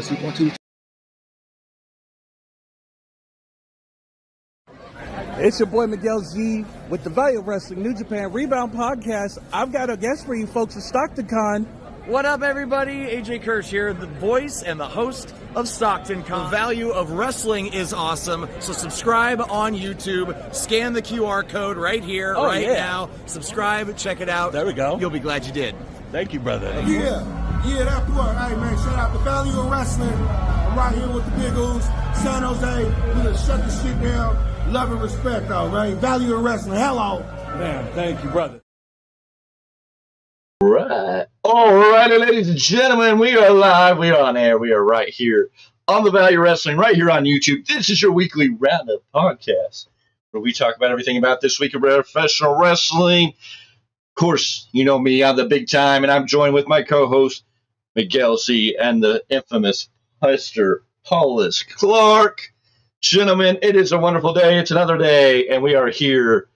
Testing 1, 2. It's your boy Miguel Z with the Value of Wrestling New Japan Rebound Podcast. I've got a guest for you folks at StocktonCon. What up, everybody? AJ Kirsch here, the voice and the host of StocktonCon. The value of wrestling is awesome, so subscribe on YouTube. Scan the QR code right here, now. Subscribe, check it out. There we go. You'll be glad you did. Thank you, brother. Yeah, that's what. Hey, man, shout out the Value of Wrestling. I'm right here with the Big O's, San Jose. We done shut the shit down. Love and respect, all right? Value of Wrestling. Hello. Man, thank you, brother. Right. All right, ladies and gentlemen, we are live. We are on air. We are right here on the Value of Wrestling, right here on YouTube. This is your weekly Roundup podcast, where we talk about everything about this week of professional wrestling. Of course, you know me, I'm the Big Tyme, and I'm joined with my co-host, Miguel Z, and the infamous Mr. Paulus Clarke. Gentlemen, it is a wonderful day. It's another day, and we are here,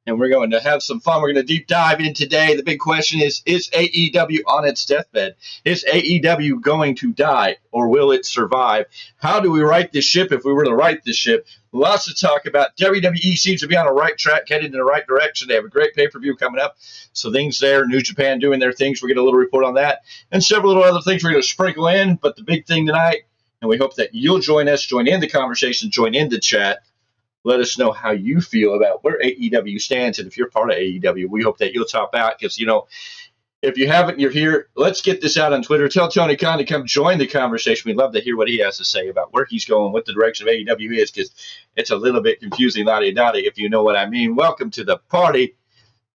and we're going to have some fun. We're going to deep dive in today. The big question is AEW on its deathbed? Is AEW going to die, or will it survive? How do we right this ship if we were to right this ship? Lots to talk about. WWE seems to be on the right track, headed in the right direction. They have a great pay-per-view coming up. So things there, New Japan doing their things. We'll get a little report on that, and several little other things we're going to sprinkle in. But the big thing tonight, and we hope that you'll join us, join in the conversation, join in the chat. Let us know how you feel about where AEW stands. And if you're part of AEW, we hope that you'll top out because, you know, if you haven't, you're here. Let's get this out on Twitter. Tell Tony Khan to come join the conversation. We'd love to hear what he has to say about where he's going, what the direction of AEW is, because it's a little bit confusing, la-di-da-di, if you know what I mean. Welcome to the party.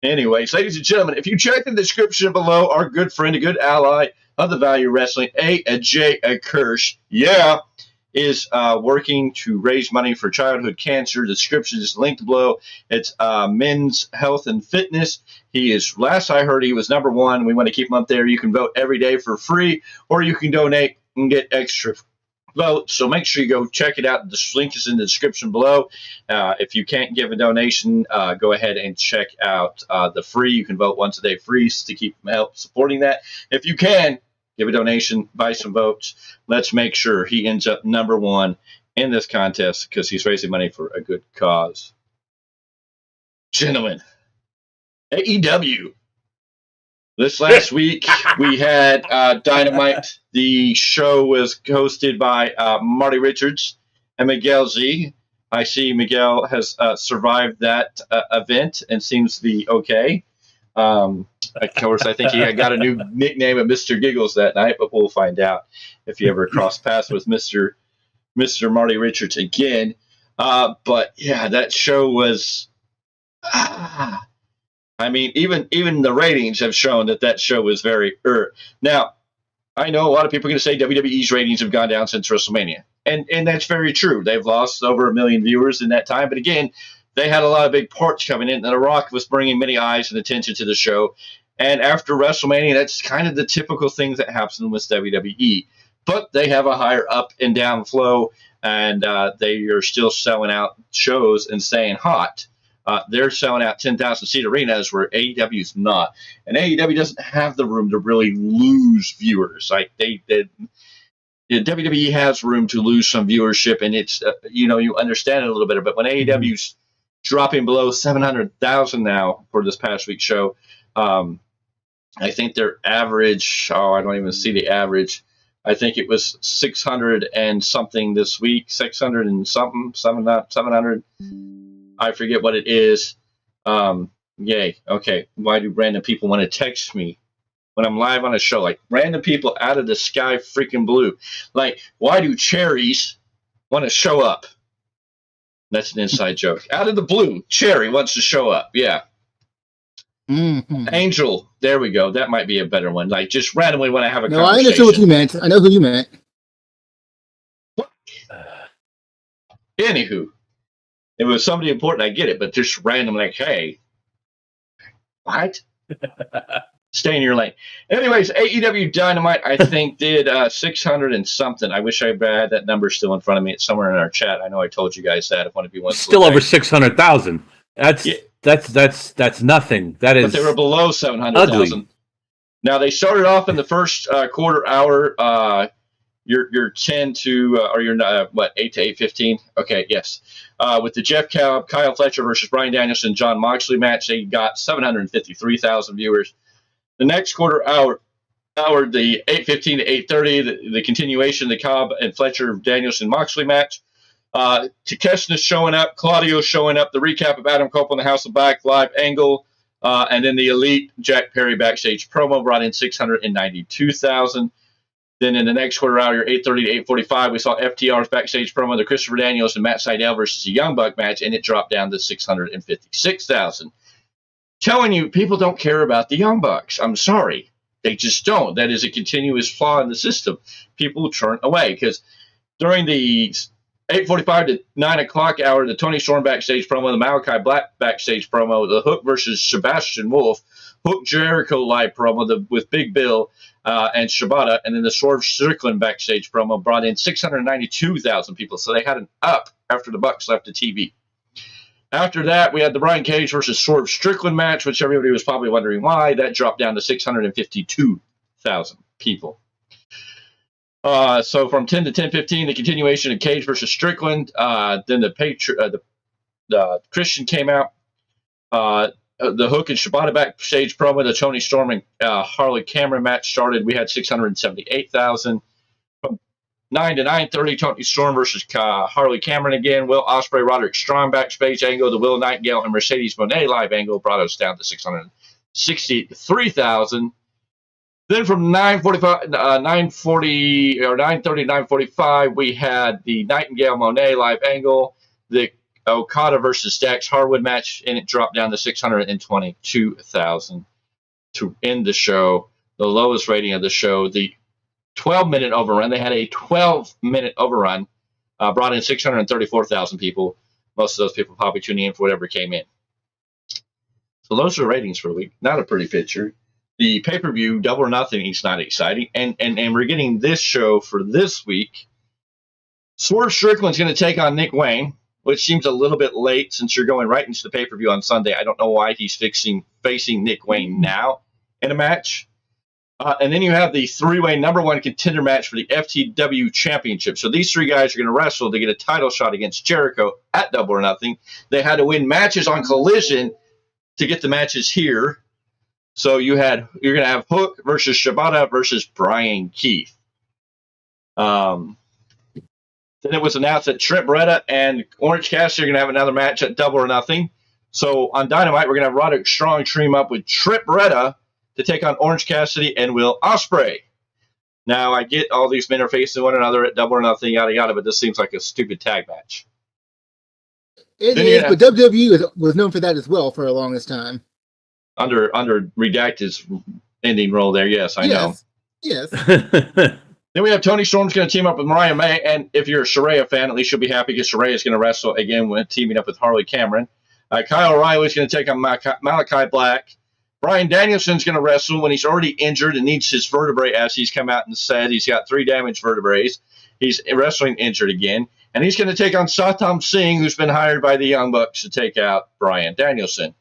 Anyways, ladies and gentlemen, if you check the description below, our good friend, a good ally of the Value Wrestling, a Kirsch, is working to raise money for childhood cancer. The description is linked below. It's Men's Health and Fitness. He is, last I heard, he was #1. We want to keep him up there. You can vote every day for free, or you can donate and get extra votes. So make sure you go check it out. The link is in the description below. If you can't give a donation, go ahead and check out the free. You can vote once a day free to keep help supporting that. If you can, give a donation, buy some votes. Let's make sure he ends up #1 in this contest because he's raising money for a good cause. Gentlemen, AEW. This last week, we had Dynamite. The show was hosted by Marty Richards and Miguel Z. I see Miguel has survived that event and seems to be okay. Of course, I think he had got a new nickname of Mr. Giggles that night, but we'll find out if he ever crossed paths with Mr. Marty Richards again. But yeah, that show was. I mean, even the ratings have shown that show was very. Now, I know a lot of people are going to say WWE's ratings have gone down since WrestleMania, and that's very true. They've lost over 1 million viewers in that time, but again, they had a lot of big parts coming in, and The Rock was bringing many eyes and attention to the show. And after WrestleMania, that's kind of the typical things that happen with WWE. But they have a higher up and down flow, and they are still selling out shows and staying hot. They're selling out 10,000-seat arenas where AEW's not. And AEW doesn't have the room to really lose viewers. Like WWE has room to lose some viewership, and it's, you understand it a little bit. But when AEW's dropping below 700,000 now for this past week's show, I think their average, I don't even see the average. I think it was 600 and something this week, 600 and something, 700. I forget what it is. Yay. Okay. Why do random people want to text me when I'm live on a show? Like, random people out of the sky freaking blue. Like, why do cherries want to show up? That's an inside joke. Out of the blue, Cherry wants to show up. Yeah. Mm-hmm. Angel. There we go. That might be a better one. Like, just randomly when I have a conversation. I understand what you meant. I know who you meant. What? Anywho. If it was somebody important, I get it. But just random, like, hey. What? Stay in your lane. Anyways, AEW Dynamite, I think, did 600 and something. I wish I had that number still in front of me. It's somewhere in our chat. I know I told you guys that. If one of you wants to still over 600,000. That's nothing. That is. But they were below 700,000. Now they started off in the first quarter hour. You're 10 to or you're 8 to 8:15. Okay, yes. With the Jeff Cobb, Kyle Fletcher versus Bryan Danielson, John Moxley match, they got 753,000 viewers. The next quarter hour, the 8:15 to 8:30, the continuation of the Cobb and Fletcher Danielson Moxley match. Takeshita showing up, Claudio showing up, the recap of Adam Cole in the House of Black live angle, and then the Elite Jack Perry backstage promo brought in 692,000. Then in the next quarter hour, 8:30 to 8:45, we saw FTR's backstage promo, the Christopher Daniels and Matt Sydal versus the Young Buck match, and it dropped down to 656,000. Telling you, people don't care about the Young Bucks. I'm sorry. They just don't. That is a continuous flaw in the system. People turn away because during the 8:45 to 9 o'clock hour, the Tony Storm backstage promo, the Malachi Black backstage promo, the Hook versus Sebastian Wolf, Hook Jericho live promo with Big Bill and Shibata, and then the Swerve Strickland backstage promo brought in 692,000 people. So they had an up after the Bucks left the TV. After that, we had the Brian Cage versus Swerve Strickland match, which everybody was probably wondering why. That dropped down to 652,000 people. So from 10 to 10:15, the continuation of Cage versus Strickland. Then the Christian came out. The Hook and Shibata backstage promo, the Tony Storm and Harley Cameron match started. We had 678,000. From 9 to 9:30, Tony Storm versus Harley Cameron again. Will Ospreay, Roderick Strong backstage angle. The Will Nightingale and Mercedes Moné live angle brought us down to 663,000. Then from 9:30 to 9:45, we had the Nightingale Moné live angle. The Okada versus Dax Harwood match, and it dropped down to 622,000 to end the show. The lowest rating of the show, the 12-minute overrun. They had a 12-minute overrun, brought in 634,000 people. Most of those people probably tuning in for whatever came in. So those are ratings for the week. Not a pretty picture. The pay-per-view, Double or Nothing, is not exciting. And we're getting this show for this week. Swerve Strickland's going to take on Nick Wayne, which seems a little bit late since you're going right into the pay-per-view on Sunday. I don't know why he's facing Nick Wayne now in a match. And then you have the three-way number one contender match for the FTW Championship. So these three guys are going to wrestle to get a title shot against Jericho at Double or Nothing. They had to win matches on Collision to get the matches here. So you're going to have Hook versus Shibata versus Brian Keith. Then it was announced that Trent Beretta and Orange Cassidy are going to have another match at Double or Nothing. So on Dynamite, we're going to have Roderick Strong team up with Trent Beretta to take on Orange Cassidy and Will Ospreay. Now, I get all these men are facing one another at Double or Nothing, yada, yada, but this seems like a stupid tag match. It is, but WWE was known for that as well for the longest time. Under Redacted's ending role there, yes, I know. Yes. Then we have Tony Storm's going to team up with Mariah May, and if you're a Saraya fan, at least you'll be happy because Saraya is going to wrestle again when teaming up with Harley Cameron. Kyle O'Reilly's going to take on Malachi Black. Bryan Danielson's going to wrestle when he's already injured and needs his vertebrae, as he's come out and said. He's got 3 damaged vertebrae. He's wrestling injured again. And he's going to take on Satam Singh, who's been hired by the Young Bucks to take out Bryan Danielson.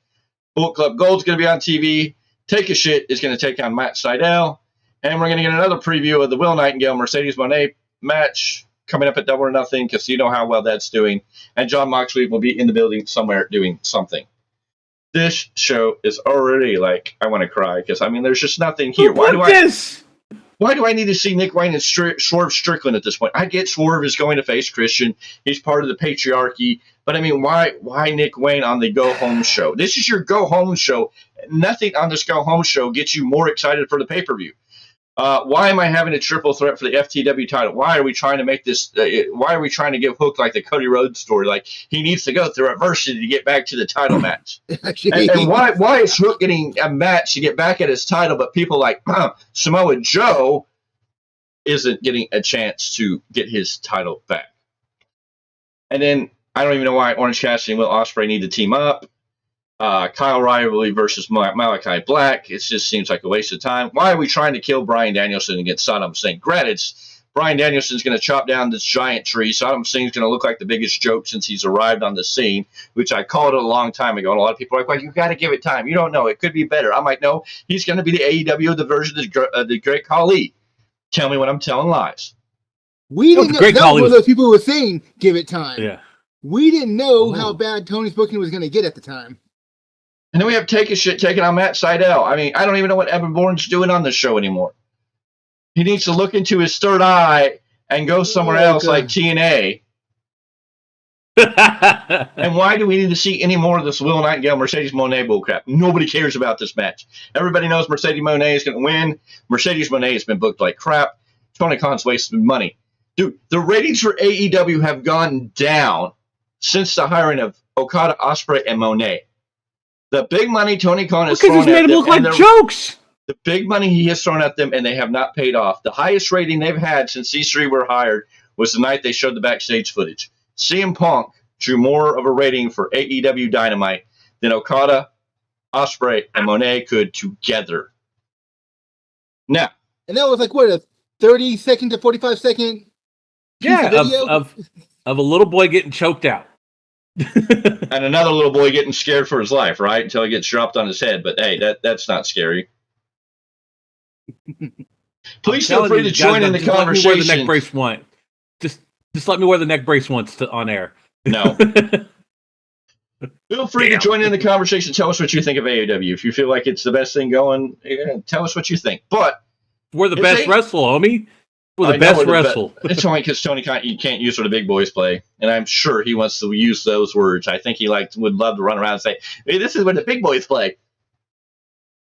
Bullet Club Gold's going to be on TV. Take a Shit is going to take on Matt Sydal. And we're going to get another preview of the Will Nightingale Mercedes Moné match coming up at Double or Nothing because you know how well that's doing. And John Moxley will be in the building somewhere doing something. This show is already like, I want to cry because, I mean, there's just nothing here. Why do I need to see Nick Wayne and Swerve Strickland at this point? I get Swerve is going to face Christian. He's part of the patriarchy. But, I mean, why Nick Wayne on the Go Home show? This is your Go Home show. Nothing on this Go Home show gets you more excited for the pay-per-view. Why am I having a triple threat for the FTW title? Why are we trying to make this? Why are we trying to give Hook like the Cody Rhodes story? Like he needs to go through adversity to get back to the title match. and why is Hook getting a match to get back at his title, but people like Samoa Joe isn't getting a chance to get his title back? And then I don't even know why Orange Cassidy and Will Ospreay need to team up. Kyle O'Reilly versus Malachi Black. It just seems like a waste of time. Why are we trying to kill Bryan Danielson against Saddam Singh? Granted, Bryan Danielson's going to chop down this giant tree. Saddam Singh's going to look like the biggest joke since he's arrived on the scene, which I called it a long time ago. And a lot of people are like, well, you got to give it time. You don't know. It could be better. I'm like, no, he's going to be the AEW, the version of the Great Khali. Tell me when I'm telling lies. We didn't know. great That call. was one of those people who were saying, give it time. Yeah. We didn't know how bad Tony's booking was going to get at the time. And then we have Take a Shit taking on Matt Sydal. I mean, I don't even know what Evan Bourne's doing on the show anymore. He needs to look into his third eye and go somewhere else like TNA. And why do we need to see any more of this Will Nightingale Mercedes Moné bullcrap? Nobody cares about this match. Everybody knows Mercedes Moné is going to win. Mercedes Moné has been booked like crap. Tony Khan's wasted money. Dude, the ratings for AEW have gone down since the hiring of Okada, Ospreay, and Moné. The big money Tony Khan has thrown at them. Because he's made them look like jokes. The big money he has thrown at them, and they have not paid off. The highest rating they've had since these three were hired was the night they showed the backstage footage. CM Punk drew more of a rating for AEW Dynamite than Okada, Ospreay, and Moné could together. Now. And that was like, what, a 30-second to 45-second video? of a little boy getting choked out. And another little boy getting scared for his life, right? Until he gets dropped on his head. But hey, that's not scary. Please feel free to join in the conversation. Let me wear the neck brace once. Just let me wear the neck brace once on air. No. Feel free to join in the conversation. Tell us what you think of AEW. If you feel like it's the best thing going, tell us what you think. But we're the best wrestle, homie. We're the best wrestle. It's only because Tony Khan, you can't use what the big boys play, and I'm sure he wants to use those words. I think he would love to run around and say, "Hey, this is what the big boys play."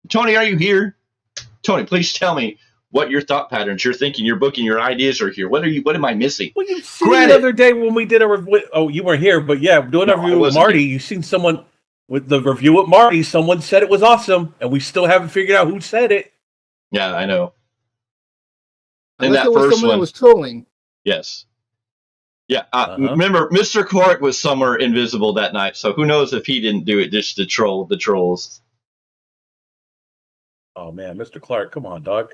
Tony, are you here? Tony, please tell me what your thought patterns, your thinking, your booking, your ideas are here. What am I missing? Well, you seen the other day when we did a review. Oh, you weren't here, but yeah, doing a review with Marty. You seen someone with the review with Marty. Someone said it was awesome, and we still haven't figured out who said it. Yeah, I know. And that first one was trolling. Yes. Yeah. Remember, Mr. Clarke was somewhere invisible that night, so who knows if he didn't do it just to troll the trolls. Oh man, Mr. Clarke, come on, dog.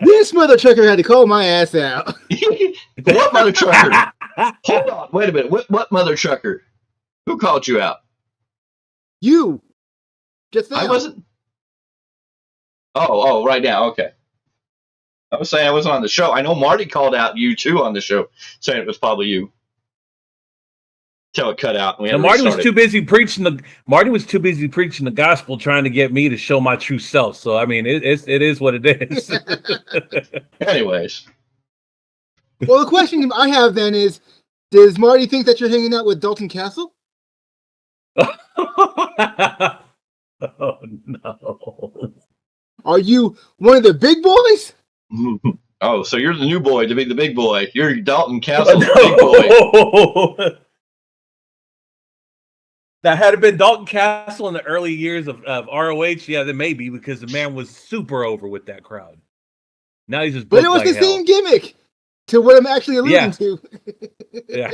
This mother trucker had to call my ass out. What mother trucker? Hold on, wait a minute. What mother trucker? Who called you out? You. Just now. I wasn't. Oh, right now. Okay. I was saying I wasn't on the show. I know Marty called out you too on the show, saying it was probably you. Till it cut out. And Marty was too busy preaching the gospel, trying to get me to show my true self. So I mean, it is what it is. Anyways. Well, the question I have then is, does Marty think that you're hanging out with Dalton Castle? Oh no. Are you one of the big boys? Oh, so you're the new boy to be the big boy. You're Dalton Castle, the big boy. Now, had it been Dalton Castle in the early years of ROH, yeah, then maybe, because the man was super over with that crowd. Now he's just. But it was the same gimmick to what I'm actually alluding to. Yeah.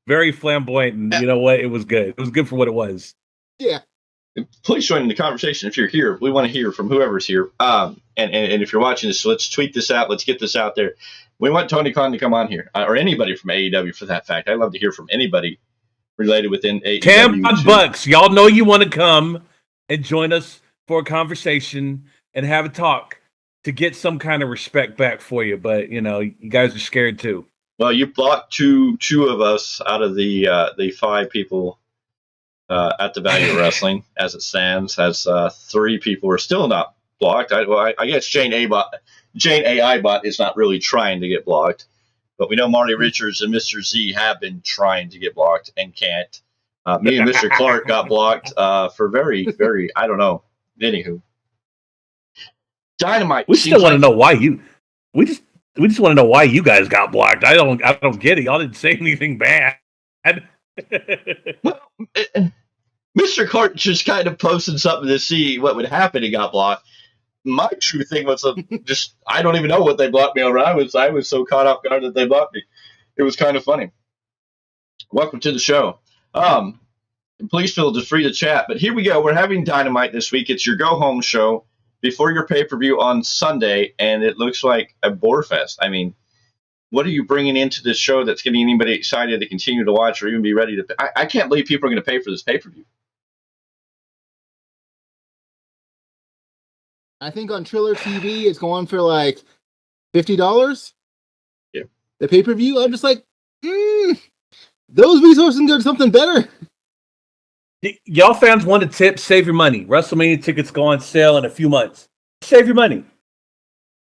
Very flamboyant, and you know what? It was good. It was good for what it was. Yeah. Please join in the conversation if you're here. We want to hear from whoever's here. And if you're watching this, let's tweet this out. Let's get this out there. We want Tony Khan to come on here, or anybody from AEW for that fact. I'd love to hear from anybody related within AEW. $10 bucks. Y'all know you want to come and join us for a conversation and have a talk to get some kind of respect back for you. But, you know, you guys are scared too. Well, you blocked two of us out of the 5 people at the Value of Wrestling as it stands. As 3 people are still not blocked. I guess Jane AI Bot is not really trying to get blocked, but we know Marty Richards and Mr. Z have been trying to get blocked and can't. Me and Mr. Clarke got blocked for very, very, I don't know. Anywho, Dynamite. We still want to know why you. We just want to know why you guys got blocked. I don't get it. Y'all didn't say anything bad. Well, Mr. Clarke just kind of posted something to see what would happen. He got blocked. My true thing was just I don't even know what they blocked me over. I was so caught off guard that they blocked me. It was kind of funny. Welcome to the show. Please feel free to chat. But here we go. We're having Dynamite this week. It's your go home show before your pay per view on Sunday, and it looks like a bore fest. I mean, what are you bringing into this show that's getting anybody excited to continue to watch or even be ready to pay? I can't believe people are going to pay for this pay per view. I think on Triller TV it's going for like $50. Yeah. The pay-per-view. I'm just like, those resources can go to something better. Y'all fans want to tip, save your money. WrestleMania tickets go on sale in a few months. Save your money.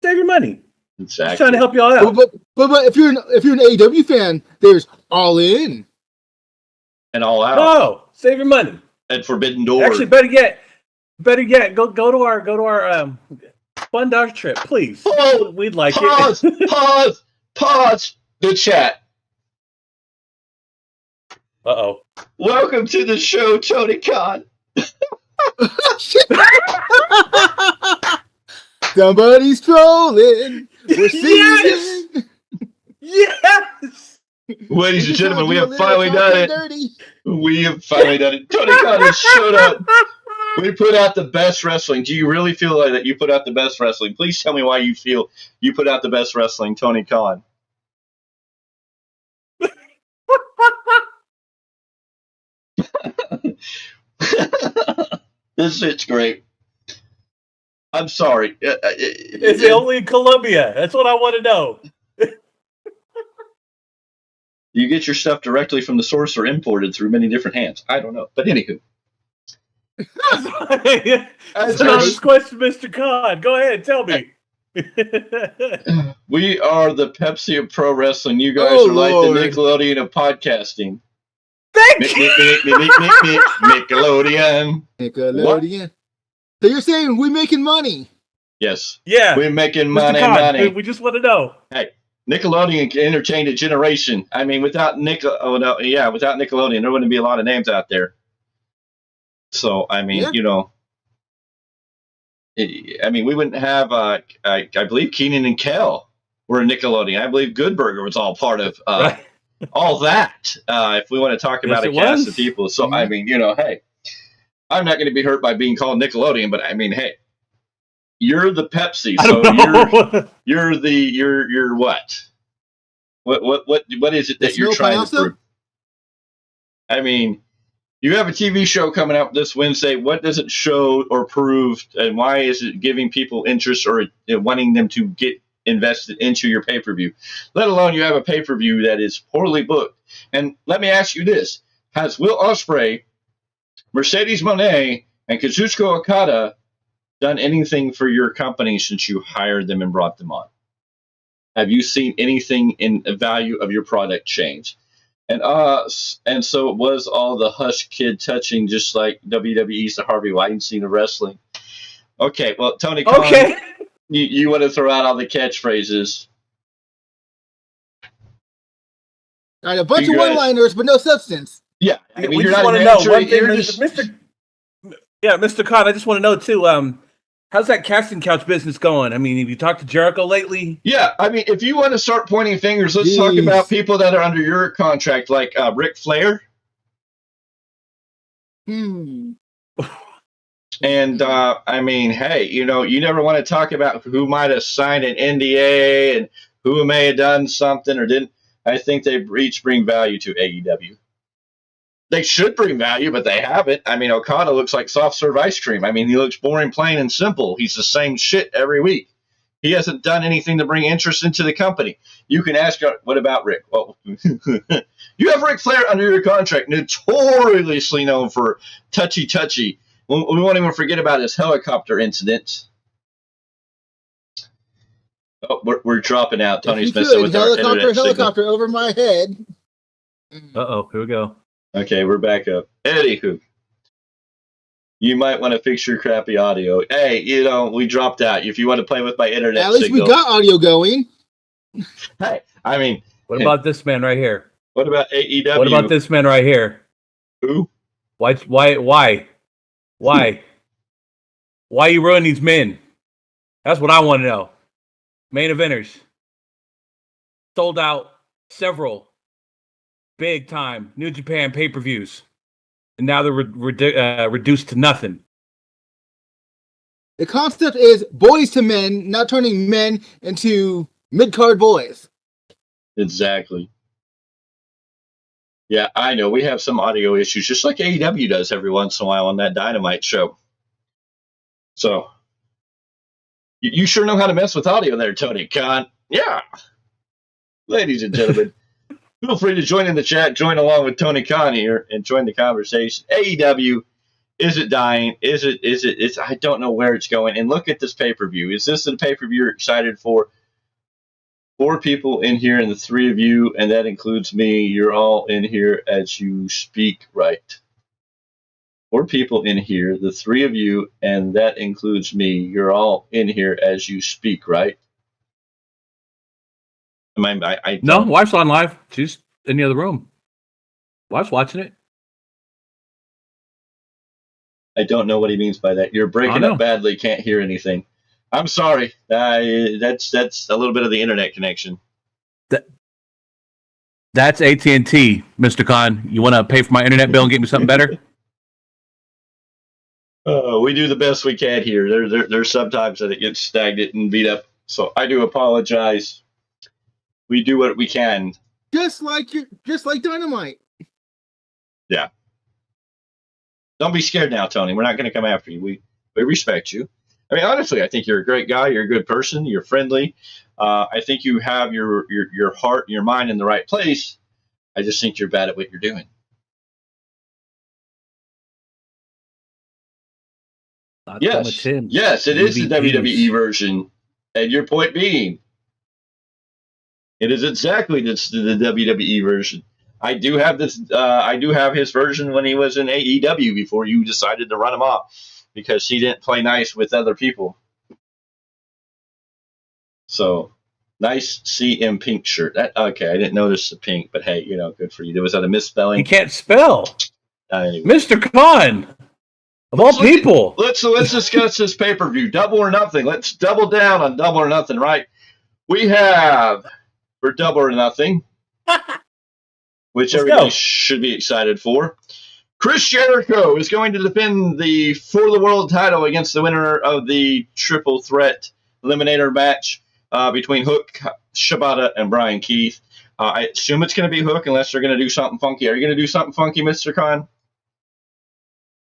Save your money. Exactly. Just trying to help y'all out. But if you're an AEW fan, there's All In and All Out. Oh, save your money. And Forbidden Door. Actually, better yet, go to our Fun Dodge trip, please. Oh, we'd like pause, it. pause the chat. Uh-oh. Welcome to the show, Tony Khan. Somebody's trolling. We're Yes! Yes! Ladies and gentlemen, we have finally done it. We have finally done it. Tony Khan has showed up. We put out the best wrestling. Do you really feel like that you put out the best wrestling? Please tell me why you feel you put out the best wrestling, Tony Khan. This shit's great. I'm sorry. Is it only in Colombia? That's what I want to know. You get your stuff directly from the source or imported through many different hands. I don't know. But anywho. That's an honest question, Mr. Khan. Go ahead, tell me. We are the Pepsi of pro wrestling. You guys are like the Nickelodeon of podcasting. Thank you. Nickelodeon. Nickelodeon. So you're saying we're making money? Yes. Yeah. We're making Mr. money, Khan, money. we just want to know. Hey, Nickelodeon entertained a generation. I mean, without Nickelodeon, there wouldn't be a lot of names out there. So, I mean, we wouldn't have, I believe Keenan and Kel were Nickelodeon. I believe Good Burger was all part of Right. all that, if we want to talk about a cast of people. So, I mean, hey, I'm not going to be hurt by being called Nickelodeon, but I mean, hey, you're the Pepsi, so you're what? What is it that you're trying to prove? I mean, you have a TV show coming up this Wednesday. What does it show or prove, and why is it giving people interest or wanting them to get invested into your pay-per-view? Let alone you have a pay-per-view that is poorly booked. And let me ask you this. Has Will Ospreay, Mercedes Moné, and Kazuchika Okada done anything for your company since you hired them and brought them on? Have you seen anything in the value of your product change? And so it was all the hush kid touching, just like WWE's the Harvey Weinstein of wrestling. Okay, well, Tony Khan, okay. You want to throw out all the catchphrases. All right, a bunch of one-liners, but no substance. Yeah, I mean, we you're just not want to know one thing, Mr. Khan, I just want to know too. How's that casting couch business going? I mean, have you talked to Jericho lately? Yeah, I mean, if you want to start pointing fingers, let's talk about people that are under your contract, like Ric Flair. And I mean, hey, you never want to talk about who might have signed an NDA and who may have done something or didn't. I think they each bring value to AEW. They should bring value, but they haven't. I mean, Okada looks like soft serve ice cream. I mean, he looks boring, plain, and simple. He's the same shit every week. He hasn't done anything to bring interest into the company. You can ask, what about Rick? Well, you have Ric Flair under your contract, notoriously known for touchy-touchy. We won't even forget about his helicopter incident. Oh, we're dropping out. Tony's messing with our internet helicopter over my head. Uh-oh, here we go. Okay, we're back up. Anywho, you might want to fix your crappy audio. Hey, we dropped out. If you want to play with my internet at least signal. we got audio going. Hey, I mean. What about this man right here? What about AEW? What about this man right here? Who? Why you ruin these men? That's what I want to know. Main eventers. Sold out several Big Tyme New Japan pay-per-views. And now they're reduced to nothing. The concept is boys to men, not turning men into mid-card boys. Exactly. Yeah, I know. We have some audio issues, just like AEW does every once in a while on that Dynamite show. So, You sure know how to mess with audio there, Tony Khan. Yeah. Ladies and gentlemen, feel free to join in the chat, join along with Tony Khan here, and join the conversation. AEW, is it dying? It's I don't know where it's going. And look at this pay-per-view. Is this the pay-per-view you're excited for? 4 people in here and the 3 of you, and that includes me. You're all in here as you speak, right? 4 people in here, the 3 of you, and that includes me. You're all in here as you speak, right? No, wife's on live. She's in the other room. Wife's watching it. I don't know what he means by that. You're breaking up badly. Can't hear anything. I'm sorry. That's a little bit of the internet connection. That's AT&T, Mr. Khan. You want to pay for my internet bill and get me something better? We do the best we can here. There's sometimes that it gets stagnant and beat up. So I do apologize. We do what we can. Just like Dynamite. Yeah. Don't be scared now, Tony. We're not going to come after you. We respect you. I mean, honestly, I think you're a great guy. You're a good person. You're friendly. I think you have your heart and your mind in the right place. I just think you're bad at what you're doing. Yes, it is the WWE version. And your point being, it is exactly the WWE version. I do have this. I do have his version when he was in AEW before you decided to run him off because he didn't play nice with other people. So nice CM Pink shirt. Okay, I didn't notice the pink, but hey, good for you. Was that a misspelling? You can't spell, anyway. Mr. Khan. Of all people. Let's discuss this pay-per-view. Double or Nothing. Let's double down on Double or Nothing, right? We have for Double or Nothing, which everybody should be excited for. Chris Jericho is going to defend the For the World title against the winner of the Triple Threat Eliminator match between Hook, Shibata, and Brian Keith. I assume it's going to be Hook unless they're going to do something funky. Are you going to do something funky, Mr. Khan?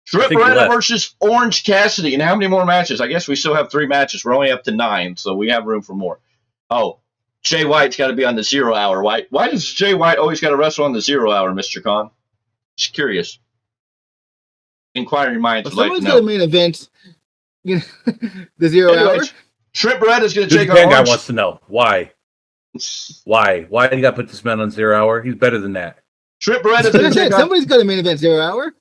Trip Beretta versus Orange Cassidy. And how many more matches? I guess we still have 3 matches. We're only up to 9, so we have room for more. Oh, Jay White's got to be on the 0 hour. Why does Jay White always got to wrestle on the 0 hour, Mr. Khan? Just curious. Inquiring minds would like to know. Someone's got a main event. The 0 hour. Trip Beretta's going to take on Orange. Guy wants to know why. Why do you got to put this man on 0 hour? He's better than that. Trip Beretta's going to take on. Somebody's got a main event 0 hour.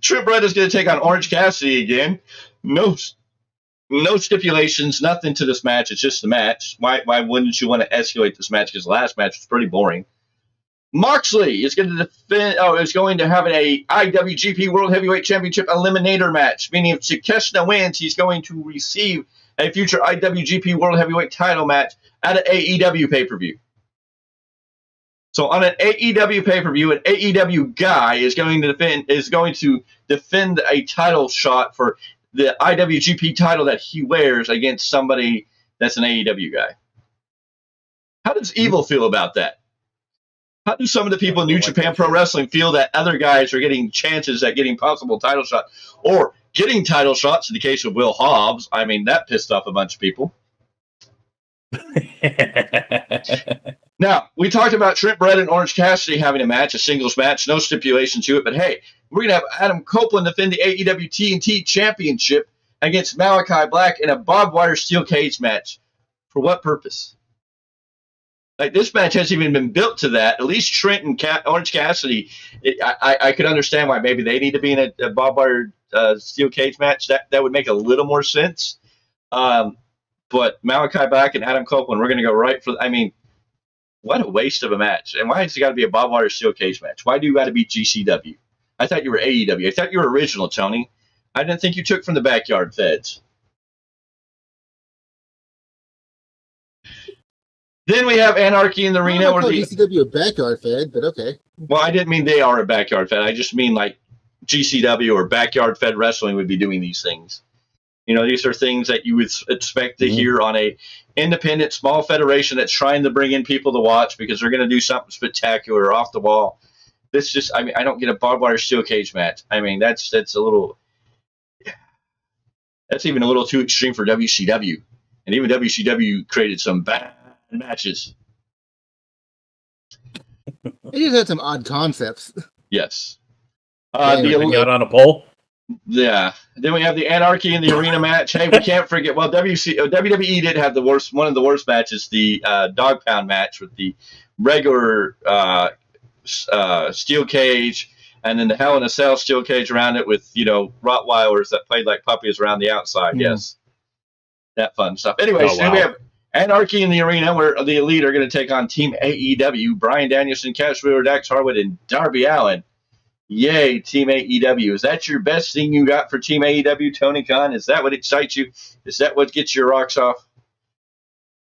Trip Beretta's going to take on Orange Cassidy again. No stipulations, nothing to this match. It's just the match. Why wouldn't you want to escalate this match? Because the last match was pretty boring. Moxley is going to is going to have a IWGP World Heavyweight Championship Eliminator match. Meaning if Takeshita wins, he's going to receive a future IWGP World Heavyweight title match at an AEW pay-per-view. So on an AEW pay-per-view, an AEW guy is going to defend a title shot for the IWGP title that he wears against somebody that's an AEW guy. How does Evil feel about that? How do some of the people in New Japan Pro Wrestling feel that other guys are getting chances at getting possible title shots or getting title shots in the case of Will Hobbs? I mean, that pissed off a bunch of people. Now, we talked about Trent Beretta and Orange Cassidy having a match, a singles match, no stipulation to it. But, hey, we're going to have Adam Copeland defend the AEW TNT Championship against Malachi Black in a barbed wire steel cage match. For what purpose? Like, this match hasn't even been built to that. At least Trent and Orange Cassidy, I could understand why maybe they need to be in a barbed wire steel cage match. That would make a little more sense. But Malachi Black and Adam Copeland, we're going to go right for. I mean, what a waste of a match! And why has it got to be a barbed wire steel cage match? Why do you got to be GCW? I thought you were AEW. I thought you were original, Tony. I didn't think you took from the backyard feds. Then we have Anarchy in the Arena. I don't know GCW a backyard fed, but okay. Well, I didn't mean they are a backyard fed. I just mean like GCW or backyard fed wrestling would be doing these things. You know, these are things that you would expect to hear on a independent, small federation that's trying to bring in people to watch because they're going to do something spectacular off the wall. This just, I mean, I don't get a barbed wire steel cage match. I mean, that's a little, that's even a little too extreme for WCW. And even WCW created some bad matches. They just had some odd concepts. Yes. They got on a pole. Yeah. Then we have the Anarchy in the Arena match. Hey, we can't forget. Well, WWE did have one of the worst matches, the Dog Pound match with the regular steel cage, and then the Hell in a Cell steel cage around it with Rottweilers that played like puppies around the outside. Yes, that fun stuff. Anyway, so we have Anarchy in the Arena, where the Elite are going to take on Team AEW: Bryan Danielson, Cash Wheeler, Dax Harwood, and Darby Allin. Yay, Team AEW. Is that your best thing you got for Team AEW, Tony Khan? Is that what excites you? Is that what gets your rocks off?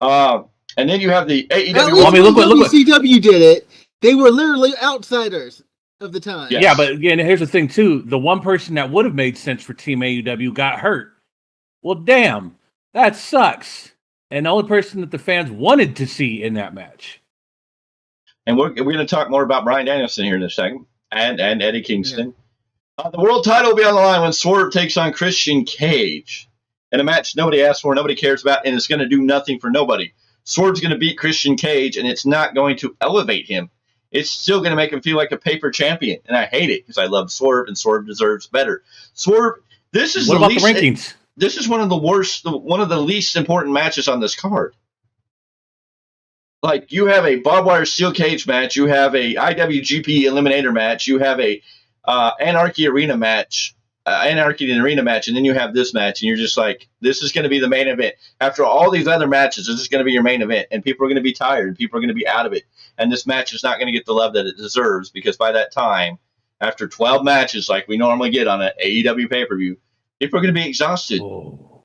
And then you have the AEW. Well, look what WCW did it. They were literally outsiders of the time. Yes. Yeah, but again, here's the thing, too. The one person that would have made sense for Team AEW got hurt. Well, damn. That sucks. And the only person that the fans wanted to see in that match. And we're going to talk more about Bryan Danielson here in a second. And Eddie Kingston. Yeah. The world title will be on the line when Swerve takes on Christian Cage in a match nobody asked for, nobody cares about, and it's going to do nothing for nobody. Swerve's going to beat Christian Cage, and it's not going to elevate him. It's still going to make him feel like a paper champion, and I hate it because I love Swerve, and Swerve deserves better. Swerve, this is what about the rankings? This is one of the worst, one of the least important matches on this card. Like, you have a barbed wire steel cage match, you have a IWGP Eliminator match, you have a Anarchy in the Arena match, and then you have this match, and you're just like, this is going to be the main event. After all these other matches, this is going to be your main event, and people are going to be tired, and people are going to be out of it, and this match is not going to get the love that it deserves, because by that time, after 12 matches like we normally get on an AEW pay-per-view, people are going to be exhausted. Oh.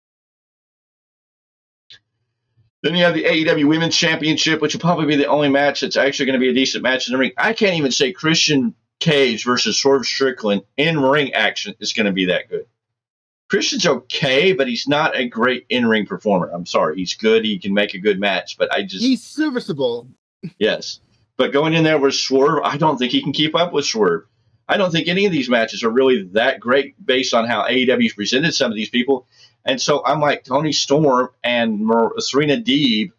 Then you have the AEW Women's Championship, which will probably be the only match that's actually going to be a decent match in the ring. I can't even say Christian Cage versus Swerve Strickland in-ring action is going to be that good. Christian's okay, but he's not a great in-ring performer. I'm sorry. He's good. He can make a good match, but he's serviceable. Yes. But going in there with Swerve, I don't think he can keep up with Swerve. I don't think any of these matches are really that great based on how AEW's presented some of these people. And so I'm like, Tony Storm and Serena Deeb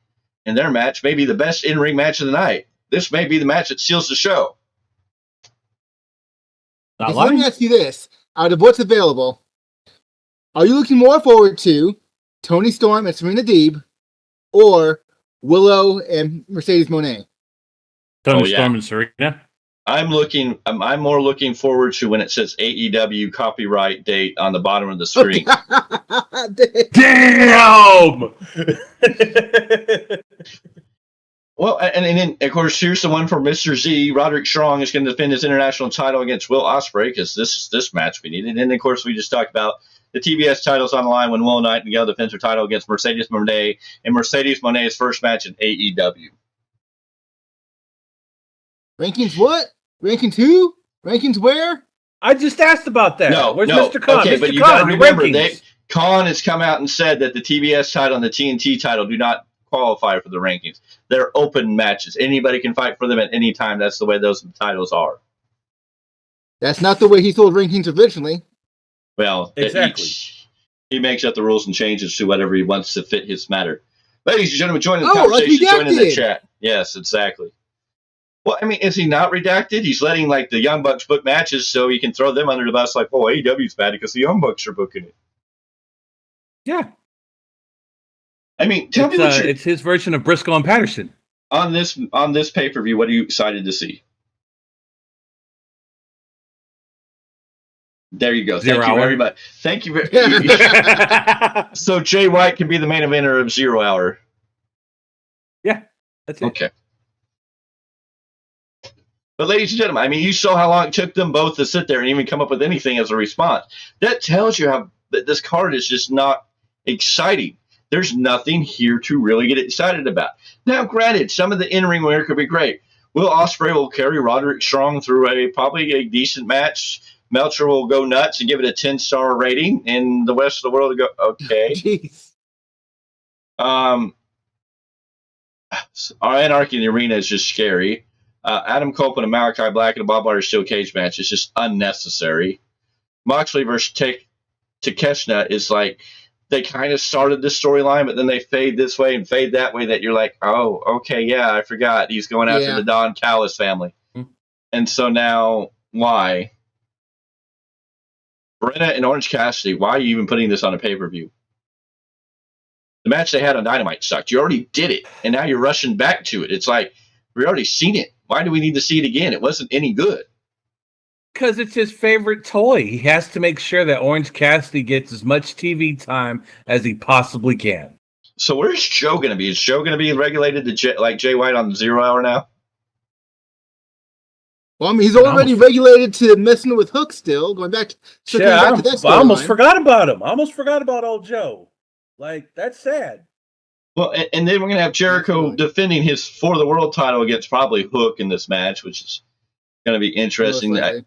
in their match may be the best in-ring match of the night. This may be the match that seals the show. Let me ask you this. Out of what's available, are you looking more forward to Tony Storm and Serena Deeb or Willow and Mercedes Moné? Tony Storm and Serena? I'm more looking forward to when it says AEW copyright date on the bottom of the screen. Damn! Well, and then, of course, here's the one for Mr. Z. Roderick Strong is going to defend his international title against Will Ospreay, because this is this match we needed. And then, of course, we just talked about the TBS titles on the line when Will Nightingale defends her title against Mercedes Moné in Mercedes Moné's first match in AEW. Rankings what? Rankings who? Rankings where? I just asked about that. Where's Mr. Khan? Okay, Mr. but you Khan, got to remember, rankings. Khan has come out and said that the TBS title and the TNT title do not qualify for the rankings. They're open matches. Anybody can fight for them at any time. That's the way those titles are. That's not the way he sold rankings originally. Well, exactly. He makes up the rules and changes to whatever he wants to fit his matter. Ladies and gentlemen, join in the conversation. Join in the chat. Yes, exactly. Well, I mean, is he not redacted? He's letting, like, the Young Bucks book matches so he can throw them under the bus like, oh, AEW's bad because the Young Bucks are booking it. Yeah. I mean, tell me what it's his version of Briscoe and Patterson. On this pay-per-view, what are you excited to see? There you go. Thank you very much. Thank you very much. So Jay White can be the main eventer of 0 Hour. Yeah, that's it. Okay. But ladies and gentlemen, I mean, you saw how long it took them both to sit there and even come up with anything as a response. That tells you how this card is just not exciting. There's nothing here to really get excited about. Now, granted, some of the in-ring wear could be great. Will Ospreay will carry Roderick Strong through probably a decent match. Meltzer will go nuts and give it a 10-star rating. In the rest of the world, go, okay. Jeez. Our Anarchy in the Arena is just scary. Adam Copeland and Malachi Black in a barbed wire steel cage match is just unnecessary. Moxley versus Takeshita is like, they kind of started this storyline, but then they fade this way and fade that way that you're like, oh, okay, yeah, I forgot. He's going after the Don Callis family. Mm-hmm. And so now, why? Brenna and Orange Cassidy, why are you even putting this on a pay-per-view? The match they had on Dynamite sucked. You already did it, and now you're rushing back to it. It's like, we already seen it. Why do we need to see it again? It wasn't any good. Because it's his favorite toy. He has to make sure that Orange Cassidy gets as much TV time as he possibly can. So where's Joe going to be? Is Joe going to be regulated to like Jay White on the 0 Hour now? Well, I mean, he's already regulated to messing with Hook still. Going back to I almost forgot about him. I almost forgot about old Joe. Like, that's sad. Well, and then we're going to have Jericho defending his For the World title against probably Hook in this match, which is going to be interesting. And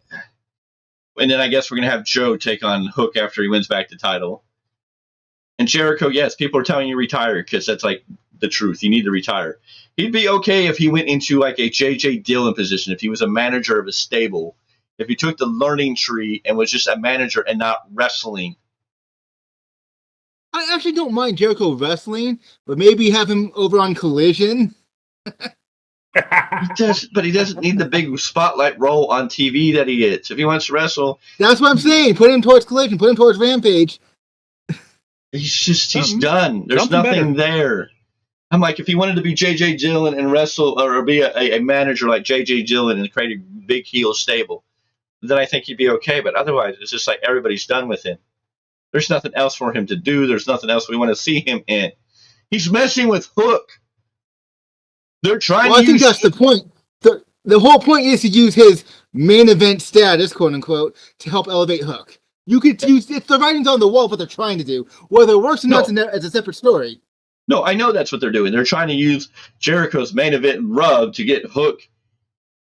then I guess we're going to have Joe take on Hook after he wins back the title. And Jericho, yes, people are telling you retire because that's like the truth. You need to retire. He'd be okay if he went into like a J.J. Dillon position, if he was a manager of a stable, if he took the learning tree and was just a manager and not wrestling. I actually don't mind Jericho wrestling, but maybe have him over on Collision. He doesn't need the big spotlight role on TV that he is. If he wants to wrestle, that's what I'm saying. Put him towards Collision. Put him towards Rampage. He's done. There's nothing there. I'm like, if he wanted to be J.J. Dillon and wrestle or be a manager like J.J. Dillon and create a big heel stable, then I think he'd be okay. But otherwise, it's just like everybody's done with him. There's nothing else for him to do. There's nothing else we want to see him in. He's messing with Hook. They're trying to I think that's the point. The whole point is to use his main event status, quote unquote, to help elevate Hook. You could use it's the writing's on the wall of what they're trying to do. Whether it works or not, it's a separate story. No, I know that's what they're doing. They're trying to use Jericho's main event rub to get Hook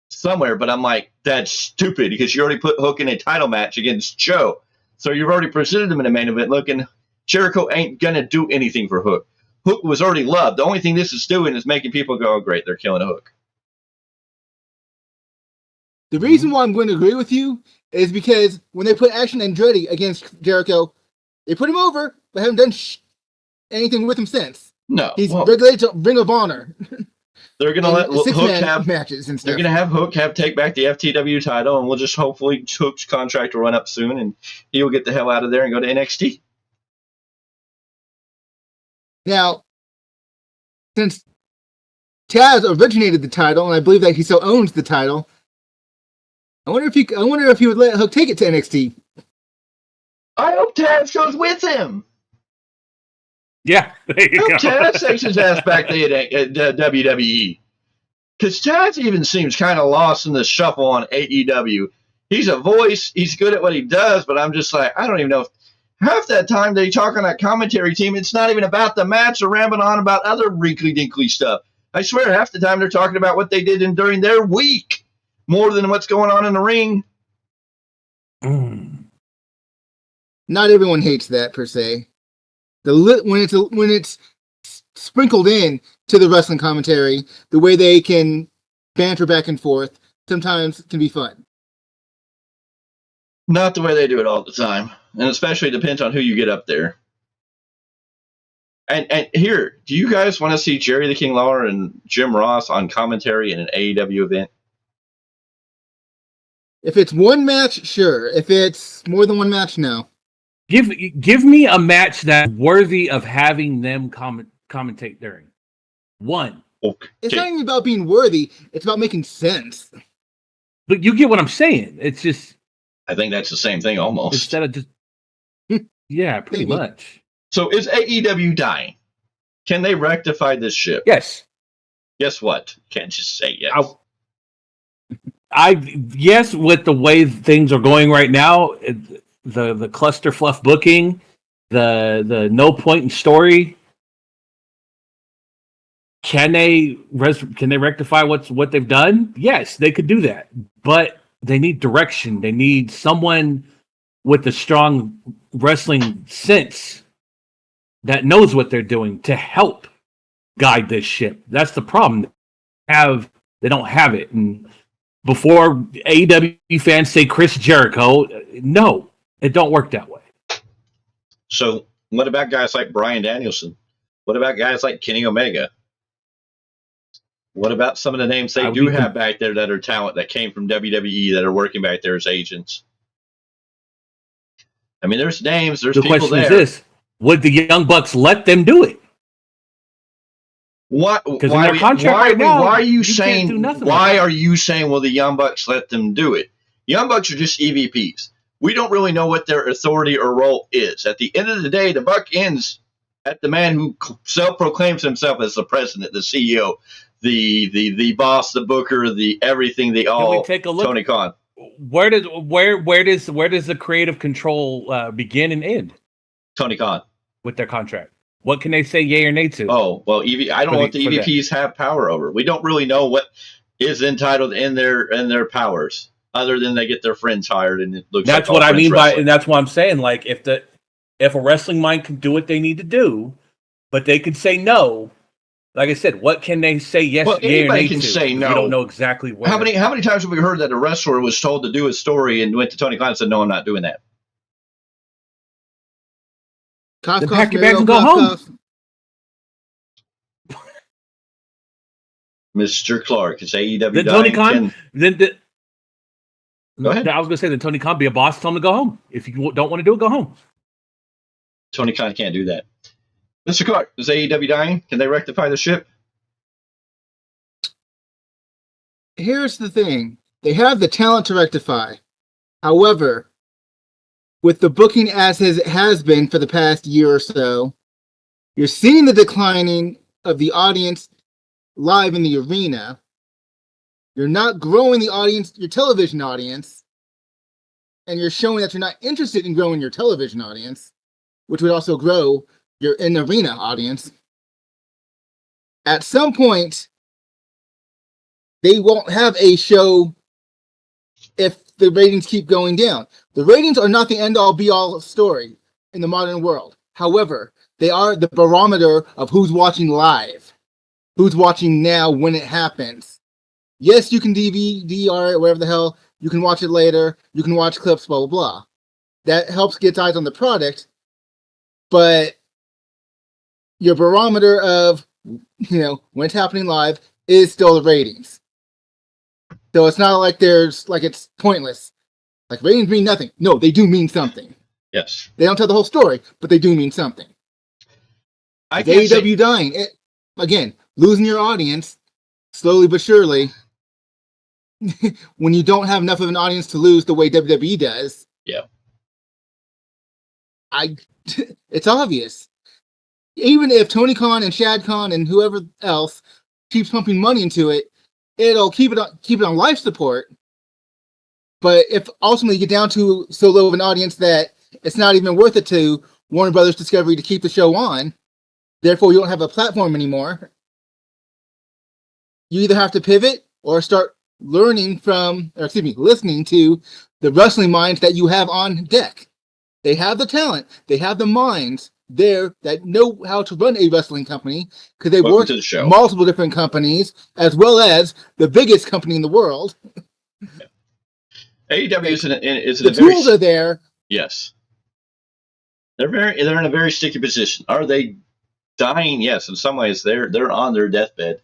somewhere, but I'm like, that's stupid because you already put Hook in a title match against Joe. So you've already presented him in a main event. Look, and Jericho ain't going to do anything for Hook. Hook was already loved. The only thing this is doing is making people go, oh, great, they're killing Hook. The reason why I'm going to agree with you is because when they put Action Andretti against Jericho, they put him over, but haven't done anything with him since. No. He's regulated to Ring of Honor. They're going to let Hook have matches and stuff. They're going to have Hook take back the FTW title, and we'll just hopefully Hook's contract will run up soon, and he'll get the hell out of there and go to NXT. Now, since Taz originated the title, and I believe that he still owns the title, I wonder if he would let Hook take it to NXT. I hope Taz goes with him. Yeah, there you I go. hope Taz takes his ass back there at WWE. Because Taz even seems kind of lost in the shuffle on AEW. He's a voice. He's good at what he does, but I'm just like, I don't even know if half that time they talk on that commentary team, it's not even about the match or rambling on about other wrinkly-dinkly stuff. I swear, half the time they're talking about what they did during their week more than what's going on in the ring. Not everyone hates that, per se. When it's sprinkled in to the wrestling commentary, the way they can banter back and forth sometimes can be fun. Not the way they do it all the time. And especially depends on who you get up there. And here, do you guys want to see Jerry the King Lawler and Jim Ross on commentary in an AEW event? If it's one match, sure. If it's more than one match, no. Give me a match that's worthy of having them commentate during. One. Okay. It's not even about being worthy. It's about making sense. But you get what I'm saying. It's just... I think that's the same thing almost. Instead of just... yeah, pretty much. So is AEW dying? Can they rectify this ship? Yes. Guess what? Can't just say yes. Yes, with the way things are going right now, the cluster fluff booking, the no point in story. Can they rectify what they've done? Yes, they could do that, but they need direction. They need someone with a strong wrestling sense that knows what they're doing to help guide this ship. That's the problem. They don't have it. And before AEW fans say Chris Jericho, no, it don't work that way. So What about guys like Bryan Danielson? What about guys like Kenny Omega? What about some of the names they do have back there that are talent that came from WWE that are working back there as agents? I mean, there's names, there's people there. The question is this: would the Young Bucks let them do it? What? Why are you saying? Why are you saying? Will the Young Bucks let them do it? Young Bucks are just EVPs. We don't really know what their authority or role is. At the end of the day, the buck ends at the man who self-proclaims himself as the president, the CEO, the boss, the booker, the everything. They all. Can we take a look? Tony Khan. Where does the creative control begin and end? Tony Khan with their contract. What can they say yay or nay to? Oh, well, I don't know what the EVPs have power over. We don't really know what is entitled in their powers, other than they get their friends hired, and it looks. That's like what I mean by, and that's what I'm saying. Like if a wrestling mind can do what they need to do, but they could say no. Like I said, what can they say yes? Well, anybody can say no. We don't know exactly what. How many times have we heard that a wrestler was told to do a story and went to Tony Khan and said, "No, I'm not doing that." Cough, then cough, pack your bags and go home. Mr. Clarke, is AEW then Tony Khan? Go ahead. I was going to say, then Tony Khan be a boss, tell him to go home. If you don't want to do it, go home. Tony Khan can't do that. Mr. Clarke, is AEW dying? Can they rectify the ship? Here's the thing. They have the talent to rectify. However, with the booking as it has been for the past year or so, you're seeing the declining of the audience live in the arena. You're not growing the audience, your television audience, and you're showing that you're not interested in growing your television audience, which would also grow your in-arena audience. At some point, they won't have a show if the ratings keep going down. The ratings are not the end-all, be-all story in the modern world. However, they are the barometer of who's watching live, who's watching now when it happens. Yes, you can DVD or whatever the hell. You can watch it later. You can watch clips, blah, blah, blah. That helps get eyes on the product. But your barometer of, when it's happening live is still the ratings. So it's not like it's pointless. Like, ratings mean nothing. No, they do mean something. Yes. They don't tell the whole story, but they do mean something. AEW dying. Again, losing your audience, slowly but surely, when you don't have enough of an audience to lose the way WWE does. Yeah. It's obvious. Even if Tony Khan and Shad Khan and whoever else keeps pumping money into it, it'll keep it on life support. But if ultimately you get down to so low of an audience that it's not even worth it to Warner Brothers Discovery to keep the show on, therefore you don't have a platform anymore, you either have to pivot or start listening to the wrestling minds that you have on deck. They have the talent, they have the minds there that know how to run a wrestling company because they work multiple different companies as well as the biggest company in the world. Yeah. AEW is the tools are there. Yes, they're in a very sticky position. Are they dying? Yes, in some ways they're on their deathbed.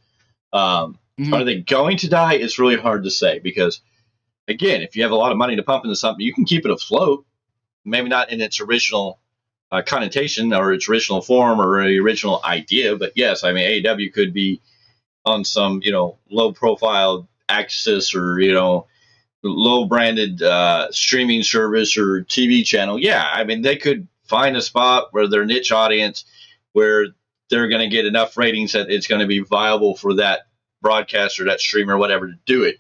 Are they going to die? It's really hard to say because, again, if you have a lot of money to pump into something, you can keep it afloat. Maybe not in its original connotation or its original form or the original idea, but yes, I mean AEW could be on some low profile access or low branded streaming service or TV channel. Yeah, I mean they could find a spot where their niche audience where they're going to get enough ratings that it's going to be viable for that broadcaster, that streamer, whatever to do it.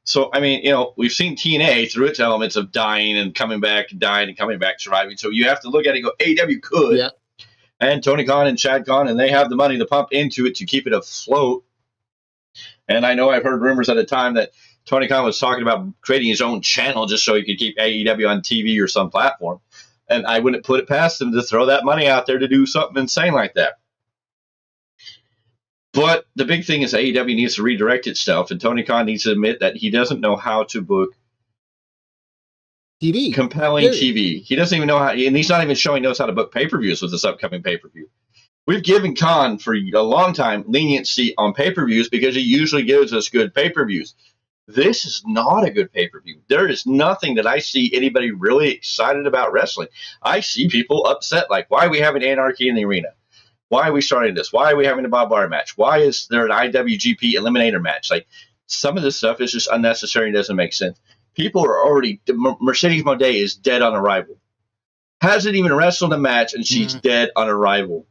So, I mean, we've seen TNA through its elements of dying and coming back, dying and coming back, surviving. So you have to look at it and go, AEW could. Yeah. And Tony Khan and Shad Khan, and they have the money to pump into it to keep it afloat. And I know I've heard rumors at a time that Tony Khan was talking about creating his own channel just so he could keep AEW on TV or some platform. And I wouldn't put it past him to throw that money out there to do something insane like that. But the big thing is AEW needs to redirect itself, and Tony Khan needs to admit that he doesn't know how to book TV. Compelling TV. He doesn't even know how, and he's not even showing knows how to book pay-per-views with this upcoming pay-per-view. We've given Khan for a long time leniency on pay-per-views because he usually gives us good pay-per-views. This is not a good pay-per-view. There is nothing that I see anybody really excited about wrestling. I see people upset, like, why are we having Anarchy in the arena? Why are we starting this? Why are we having a Bob Wire match? Why is there an IWGP Eliminator match? Like, some of this stuff is just unnecessary and doesn't make sense. People are already, Mercedes Moné is dead on arrival. Hasn't even wrestled a match, and she's dead on arrival.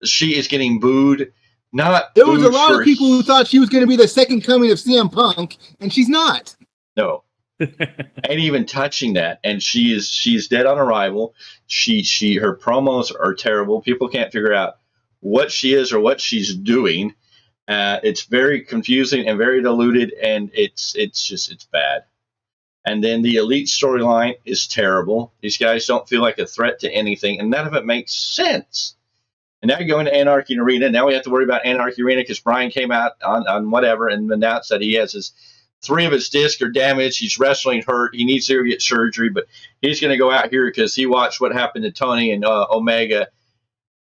She is getting booed. There was a lot of people who thought she was going to be the second coming of CM Punk, and she's not. No. Ain't even touching that. And she's dead on arrival. Her promos are terrible. People can't figure out what she is or what she's doing. It's very confusing and very diluted, and it's bad. And then the Elite storyline is terrible. These guys don't feel like a threat to anything, and none of it makes sense. And now you go into Anarchy Arena. Now we have to worry about Anarchy Arena because Brian came out on whatever and announced that he has 3 of his discs are damaged. He's wrestling hurt. He needs to get surgery, but he's going to go out here because he watched what happened to Tony and Omega,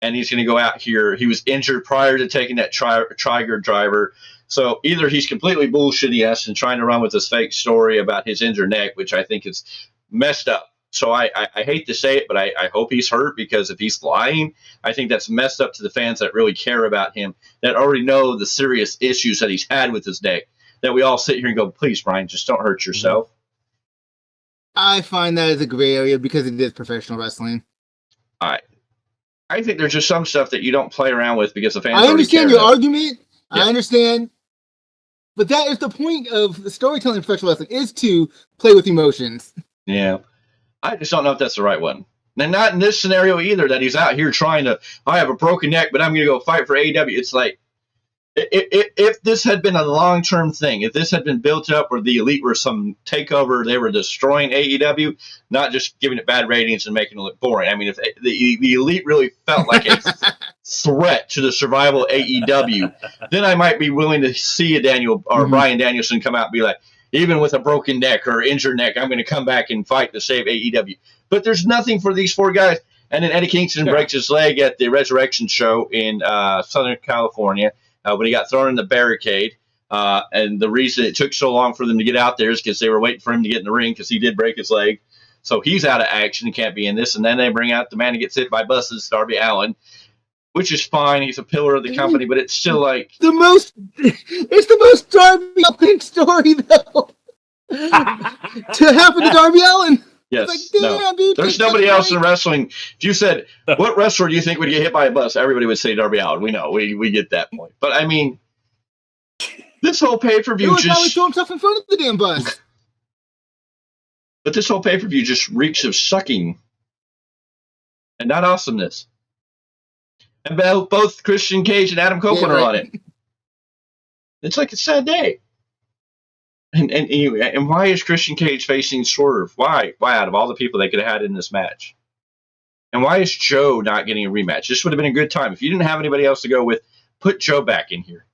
and he's going to go out here. He was injured prior to taking that Trigger driver. So either he's completely bullshitty ass and trying to run with this fake story about his injured neck, which I think is messed up. So I hate to say it, but I hope he's hurt, because if he's lying, I think that's messed up to the fans that really care about him, that already know the serious issues that he's had with his neck, that we all sit here and go, please, Brian, just don't hurt yourself. I find that as a gray area because it is professional wrestling. I think there's just some stuff that you don't play around with because the fans I understand your argument. Yeah. I understand. But that is the point of the storytelling in professional wrestling, is to play with emotions. Yeah. I just don't know if that's the right one. And not in this scenario either, that he's out here trying to, I have a broken neck, but I'm going to go fight for AEW. It's like, if this had been a long-term thing, if this had been built up where the Elite were some takeover, they were destroying AEW, not just giving it bad ratings and making it look boring. I mean, if the Elite really felt like a threat to the survival of AEW, then I might be willing to see a Daniel or Bryan Danielson come out and be like, even with a broken neck or injured neck, I'm going to come back and fight to save AEW. But there's nothing for these 4 guys. And then Eddie Kingston breaks his leg at the Resurrection show in Southern California when he got thrown in the barricade. And the reason it took so long for them to get out there is because they were waiting for him to get in the ring because he did break his leg. So he's out of action and can't be in this. And then they bring out the man who gets hit by buses, Darby Allin, which is fine. He's a pillar of the company, but it's still like it's the most Darby Allin story, though. To happen to Darby Allin. Yes. Like, damn, dude, there's nobody else in wrestling. If you said, what wrestler do you think would get hit by a bus? Everybody would say Darby Allin. We know. We get that point. But, I mean, this whole pay-per-view he would probably throw himself in front of the damn bus. But this whole pay-per-view just reeks of sucking and not awesomeness. And both Christian Cage and Adam Copeland are on it. It's like a sad day. And why is Christian Cage facing Swerve? Why out of all the people they could have had in this match? And why is Joe not getting a rematch? This would have been a good time. If you didn't have anybody else to go with, put Joe back in here.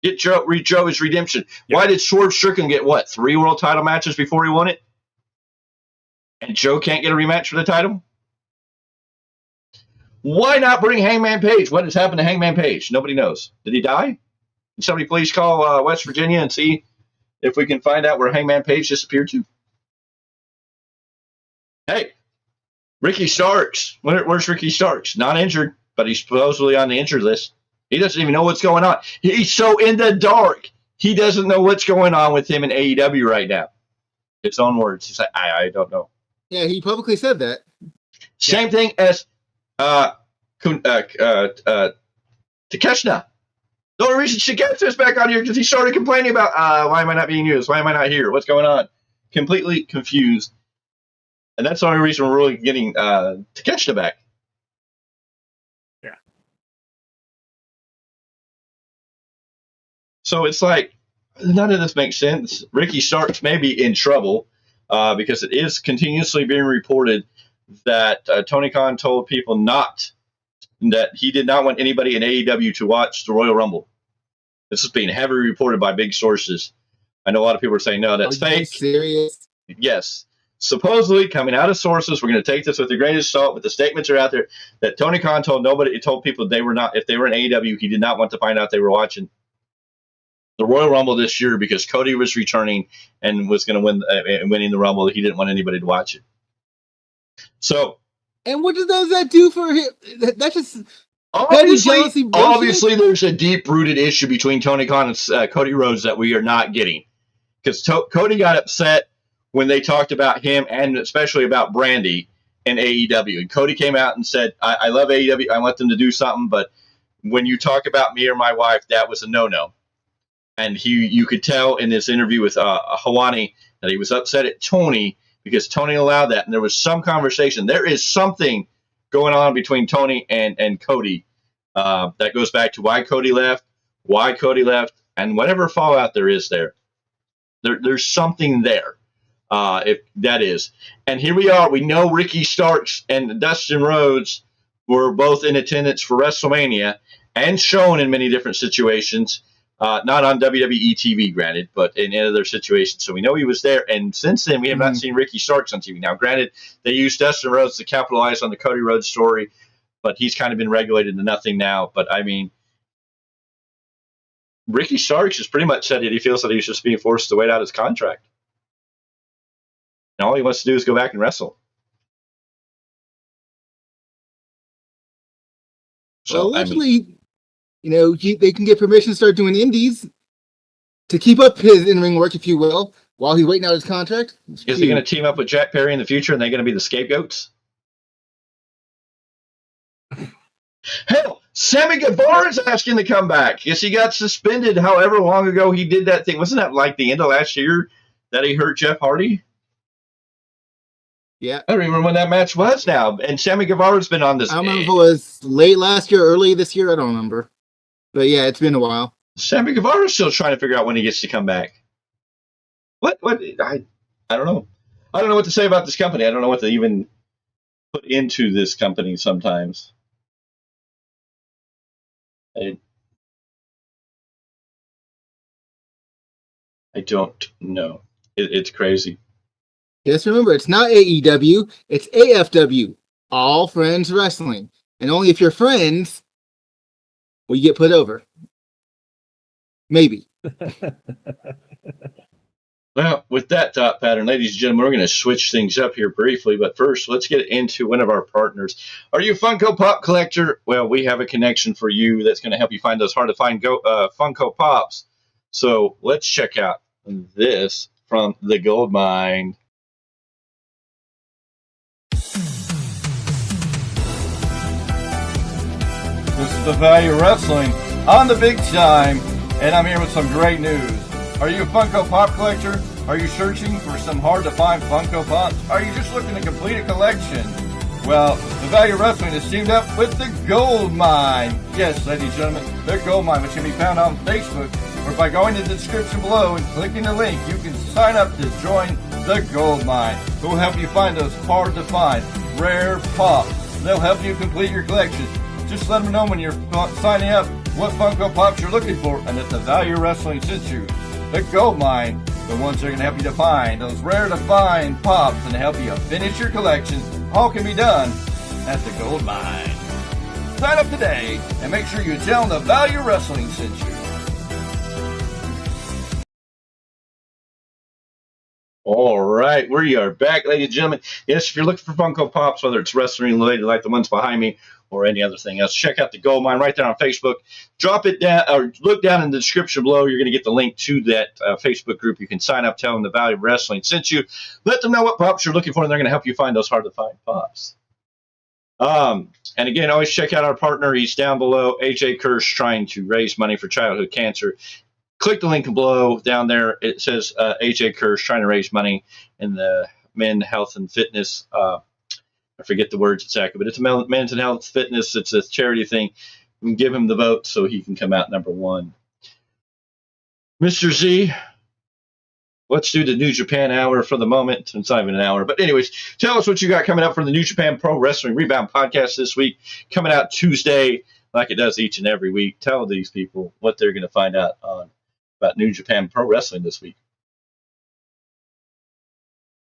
Get Joe his redemption. Yep. Why did Swerve Strickland get, 3 world title matches before he won it? And Joe can't get a rematch for the title? Why not bring Hangman Page? What has happened to Hangman Page? Nobody knows. Did he die? Can somebody please call West Virginia and see if we can find out where Hangman Page disappeared to? Hey, Ricky Starks. Where's Ricky Starks? Not injured, but he's supposedly on the injured list. He doesn't even know what's going on. He's so in the dark. He doesn't know what's going on with him in AEW right now. His own words. He's like, I don't know. Yeah, he publicly said that. Same thing as Takeshita. The only reason Shiketsu's back on here because he started complaining about, why am I not being used? Why am I not here? What's going on? Completely confused. And that's the only reason we're really getting Takeshita back. Yeah. So it's like, none of this makes sense. Ricky Starks may be in trouble because it is continuously being reported that Tony Khan told people that he did not want anybody in AEW to watch the Royal Rumble. This is being heavily reported by big sources. I know a lot of people are saying, no, that's fake. Serious? Yes. supposedly coming out of sources, we're going to take this with a grain of salt, but the statements are out there that Tony Khan told people they were not, if they were in AEW, he did not want to find out they were watching the Royal Rumble this year because Cody was returning and was going to win, winning the Rumble. He didn't want anybody to watch it. So, and what does that do for him? That's just obviously, there's a deep-rooted issue between Tony Khan and Cody Rhodes that we are not getting, because Cody got upset when they talked about him and especially about Brandy in AEW, and Cody came out and said, "I love AEW. I want them to do something, but when you talk about me or my wife, that was a no-no." And you could tell in this interview with Hawani that he was upset at Tony because Tony allowed that, and there was some conversation. There is something going on between Tony and Cody that goes back to why Cody left, and whatever fallout there is there. There's something there, if that is. And here we are. We know Ricky Starks and Dustin Rhodes were both in attendance for WrestleMania and shown in many different situations. Not on WWE TV, granted, but in other situations. So we know he was there. And since then, we have not seen Ricky Starks on TV. Now, granted, they used Dustin Rhodes to capitalize on the Cody Rhodes story, but he's kind of been regulated to nothing now. But, I mean, Ricky Starks has pretty much said that he feels that he's just being forced to wait out his contract. And all he wants to do is go back and wrestle. So, allegedly, they can get permission to start doing indies to keep up his in-ring work, if you will, while he's waiting out his contract. Is he going to team up with Jack Perry in the future, and they're going to be the scapegoats? Hell, Sammy Guevara's asking to come back. Yes, he got suspended however long ago he did that thing. Wasn't that like the end of last year that he hurt Jeff Hardy? Yeah. I don't remember when that match was now. And Sammy Guevara's been on this. I don't remember if it was late last year, early this year. I don't remember. But yeah, it's been a while. Sammy Guevara's still trying to figure out when he gets to come back. What? I don't know. I don't know what to say about this company. I don't know what to even put into this company sometimes. I don't know. It's crazy. Just remember, it's not AEW, it's AFW, All Friends Wrestling. And only if you're friends will you get put over. Maybe. Well, with that thought pattern, ladies and gentlemen, we're going to switch things up here briefly. But first, let's get into one of our partners. Are you a Funko Pop collector? Well, we have a connection for you that's going to help you find those hard-to-find Funko Pops. So let's check out this from the Goldmine. This is the Value Wrestling on the Big Tyme, and I'm here with some great news. Are you a Funko Pop collector? Are you searching for some hard-to-find Funko Pops? Are you just looking to complete a collection? Well, the Value Wrestling is teamed up with the Goldmine. Yes, ladies and gentlemen, the Goldmine, which can be found on Facebook, or by going to the description below and clicking the link, you can sign up to join the Goldmine, who will help you find those hard-to-find, rare pops. They'll help you complete your collection. Just let them know when you're signing up what Funko Pops you're looking for, and that the Value Wrestling sent you. The Goldmine, the ones that are going to help you to find those rare-to-find pops and help you finish your collection. All can be done at the Goldmine. Sign up today and make sure you tell them the Value Wrestling sent you. All right, we are back, ladies and gentlemen. Yes, if you're looking for Funko Pops, whether it's wrestling related like the ones behind me or any other thing else, check out the Goldmine right there on Facebook. Drop it down or look down in the description below. You're going to get the link to that Facebook group. You can sign up, tell them the Value Wrestling sent you. Let them know what pops you're looking for, and they're going to help you find those hard-to-find pops. And again, always check out our partner. He's down below, AJ Kirsch, trying to raise money for childhood cancer. Click the link below. Down there, it says AJ Kirsch trying to raise money in the men, health, and fitness. I forget the words exactly, but it's men's and health fitness. It's a charity thing. We can give him the vote so he can come out number one. Mr. Z, let's do the New Japan Hour for the moment. It's not even an hour. But anyways, tell us what you got coming up for the New Japan Pro Wrestling Rebound podcast this week. Coming out Tuesday, like it does each and every week. Tell these people what they're going to find out on about New Japan Pro Wrestling this week.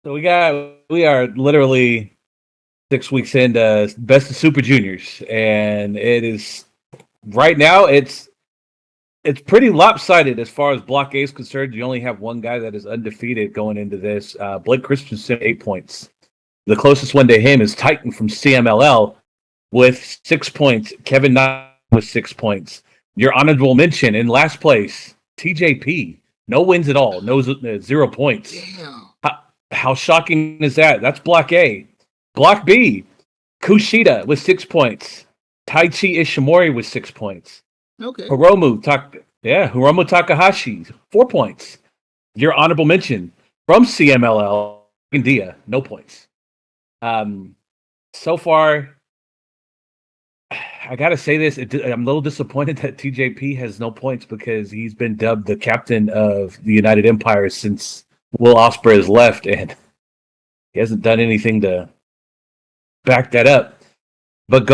So we are literally 6 weeks into Best of Super Juniors, and it is right now it's pretty lopsided as far as Block A is concerned. You only have one guy that is undefeated going into this. Blake Christensen, 8 points. The closest one to him is Titan from CMLL with 6 points. Kevin Knight with 6 points. Your honorable mention in last place, TJP, no wins at all, no 0 points. Damn. How shocking is that? That's Block A. Block B, Kushida with 6 points. Taichi Ishimori with 6 points. Okay. Hiromu Takahashi, 4 points. Your honorable mention from CMLL, Dia, no points. So far, I gotta say this, I'm a little disappointed that TJP has no points because he's been dubbed the captain of the United Empire since Will Ospreay has left, and he hasn't done anything to back that up. But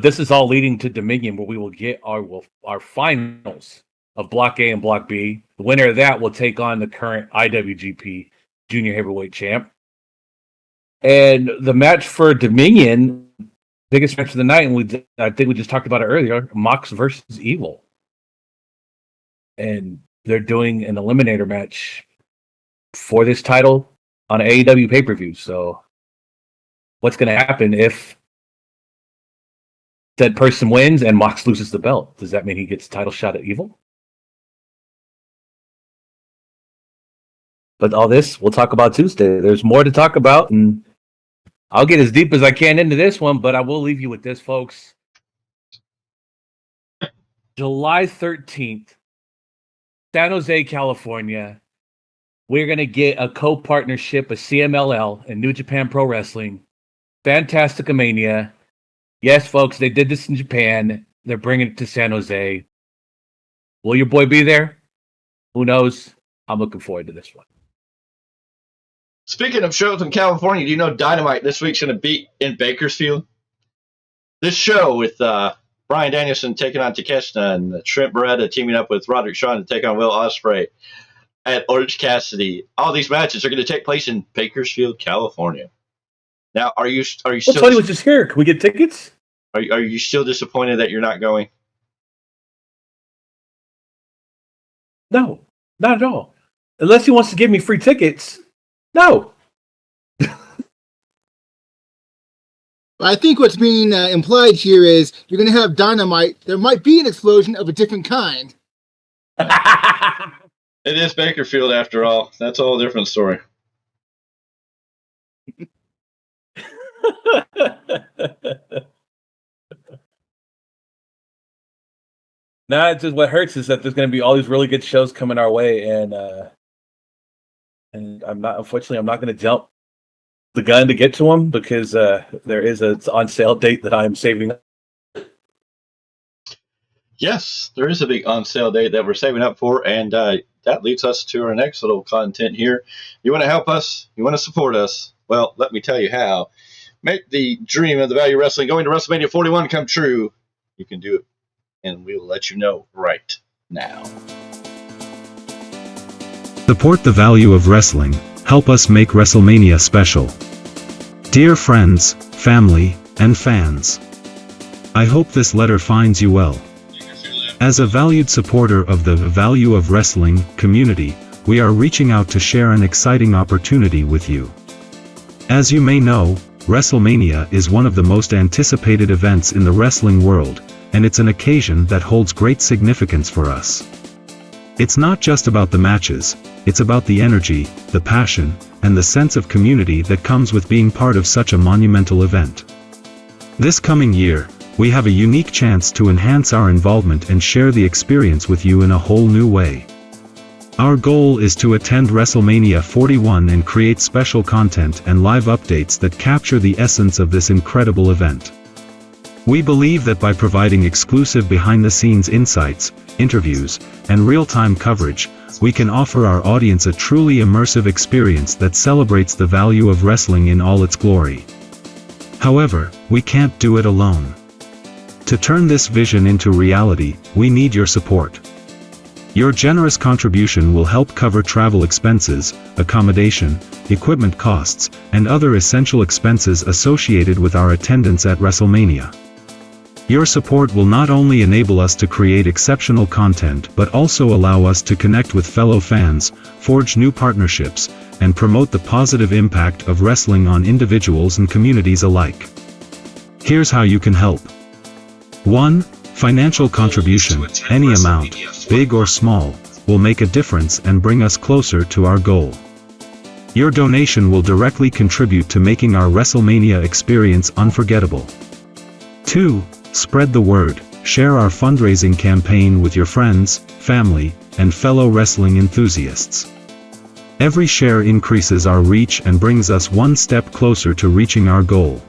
this is all leading to Dominion, where we will get our finals of Block A and Block B. The winner of that will take on the current IWGP Junior Heavyweight Champ. And the match for Dominion, biggest match of the night, and I think we just talked about it earlier, Mox versus Evil. And they're doing an eliminator match for this title on an AEW pay-per-view. So what's going to happen if that person wins and Mox loses the belt? Does that mean he gets a title shot at Evil? But all this we'll talk about Tuesday. There's more to talk about, and I'll get as deep as I can into this one, but I will leave you with this, folks. July 13th, San Jose, California. We're going to get a co-partnership of CMLL and New Japan Pro Wrestling. Fantasticamania. Yes, folks, they did this in Japan. They're bringing it to San Jose. Will your boy be there? Who knows? I'm looking forward to this one. Speaking of shows in California, do you know Dynamite this week's going to be in Bakersfield? This show with Bryan Danielson taking on Takeshita and Trent Beretta teaming up with Roderick Strong to take on Will Ospreay at Orange Cassidy. All these matches are going to take place in Bakersfield, California. Now, are you still? Well, Tony was just here. Can we get tickets? Are you still disappointed that you're not going? No, not at all. Unless he wants to give me free tickets. No. I think what's being implied here is you're going to have Dynamite. There might be an explosion of a different kind. It is Bakersfield after all. That's a whole different story. Nah, it's just what hurts is that there's going to be all these really good shows coming our way, and I'm not going to jump the gun to get to them because there is an on sale date that I'm saving. Yes, there is a big on sale date that we're saving up for, and that leads us to our next little content here. You want to help us? You want to support us? Well, let me tell you how. Make the dream of the Value Wrestling going to WrestleMania 41 come true. You can do it, and we'll let you know right now. Support the value of wrestling. Help us make WrestleMania special. Dear friends, family, and fans, I hope this letter finds you well. As a valued supporter of the Value of Wrestling community, we are reaching out to share an exciting opportunity with you. As you may know, WrestleMania is one of the most anticipated events in the wrestling world, and it's an occasion that holds great significance for us. It's not just about the matches, it's about the energy, the passion, and the sense of community that comes with being part of such a monumental event. This coming year, we have a unique chance to enhance our involvement and share the experience with you in a whole new way. Our goal is to attend WrestleMania 41 and create special content and live updates that capture the essence of this incredible event. We believe that by providing exclusive behind-the-scenes insights, interviews, and real-time coverage, we can offer our audience a truly immersive experience that celebrates the value of wrestling in all its glory. However, we can't do it alone. To turn this vision into reality, we need your support. Your generous contribution will help cover travel expenses, accommodation, equipment costs, and other essential expenses associated with our attendance at WrestleMania. Your support will not only enable us to create exceptional content but also allow us to connect with fellow fans, forge new partnerships, and promote the positive impact of wrestling on individuals and communities alike. Here's how you can help. 1. Financial contribution, any amount, big or small, will make a difference and bring us closer to our goal. Your donation will directly contribute to making our WrestleMania experience unforgettable. 2. Spread the word, share our fundraising campaign with your friends, family, and fellow wrestling enthusiasts. Every share increases our reach and brings us one step closer to reaching our goal.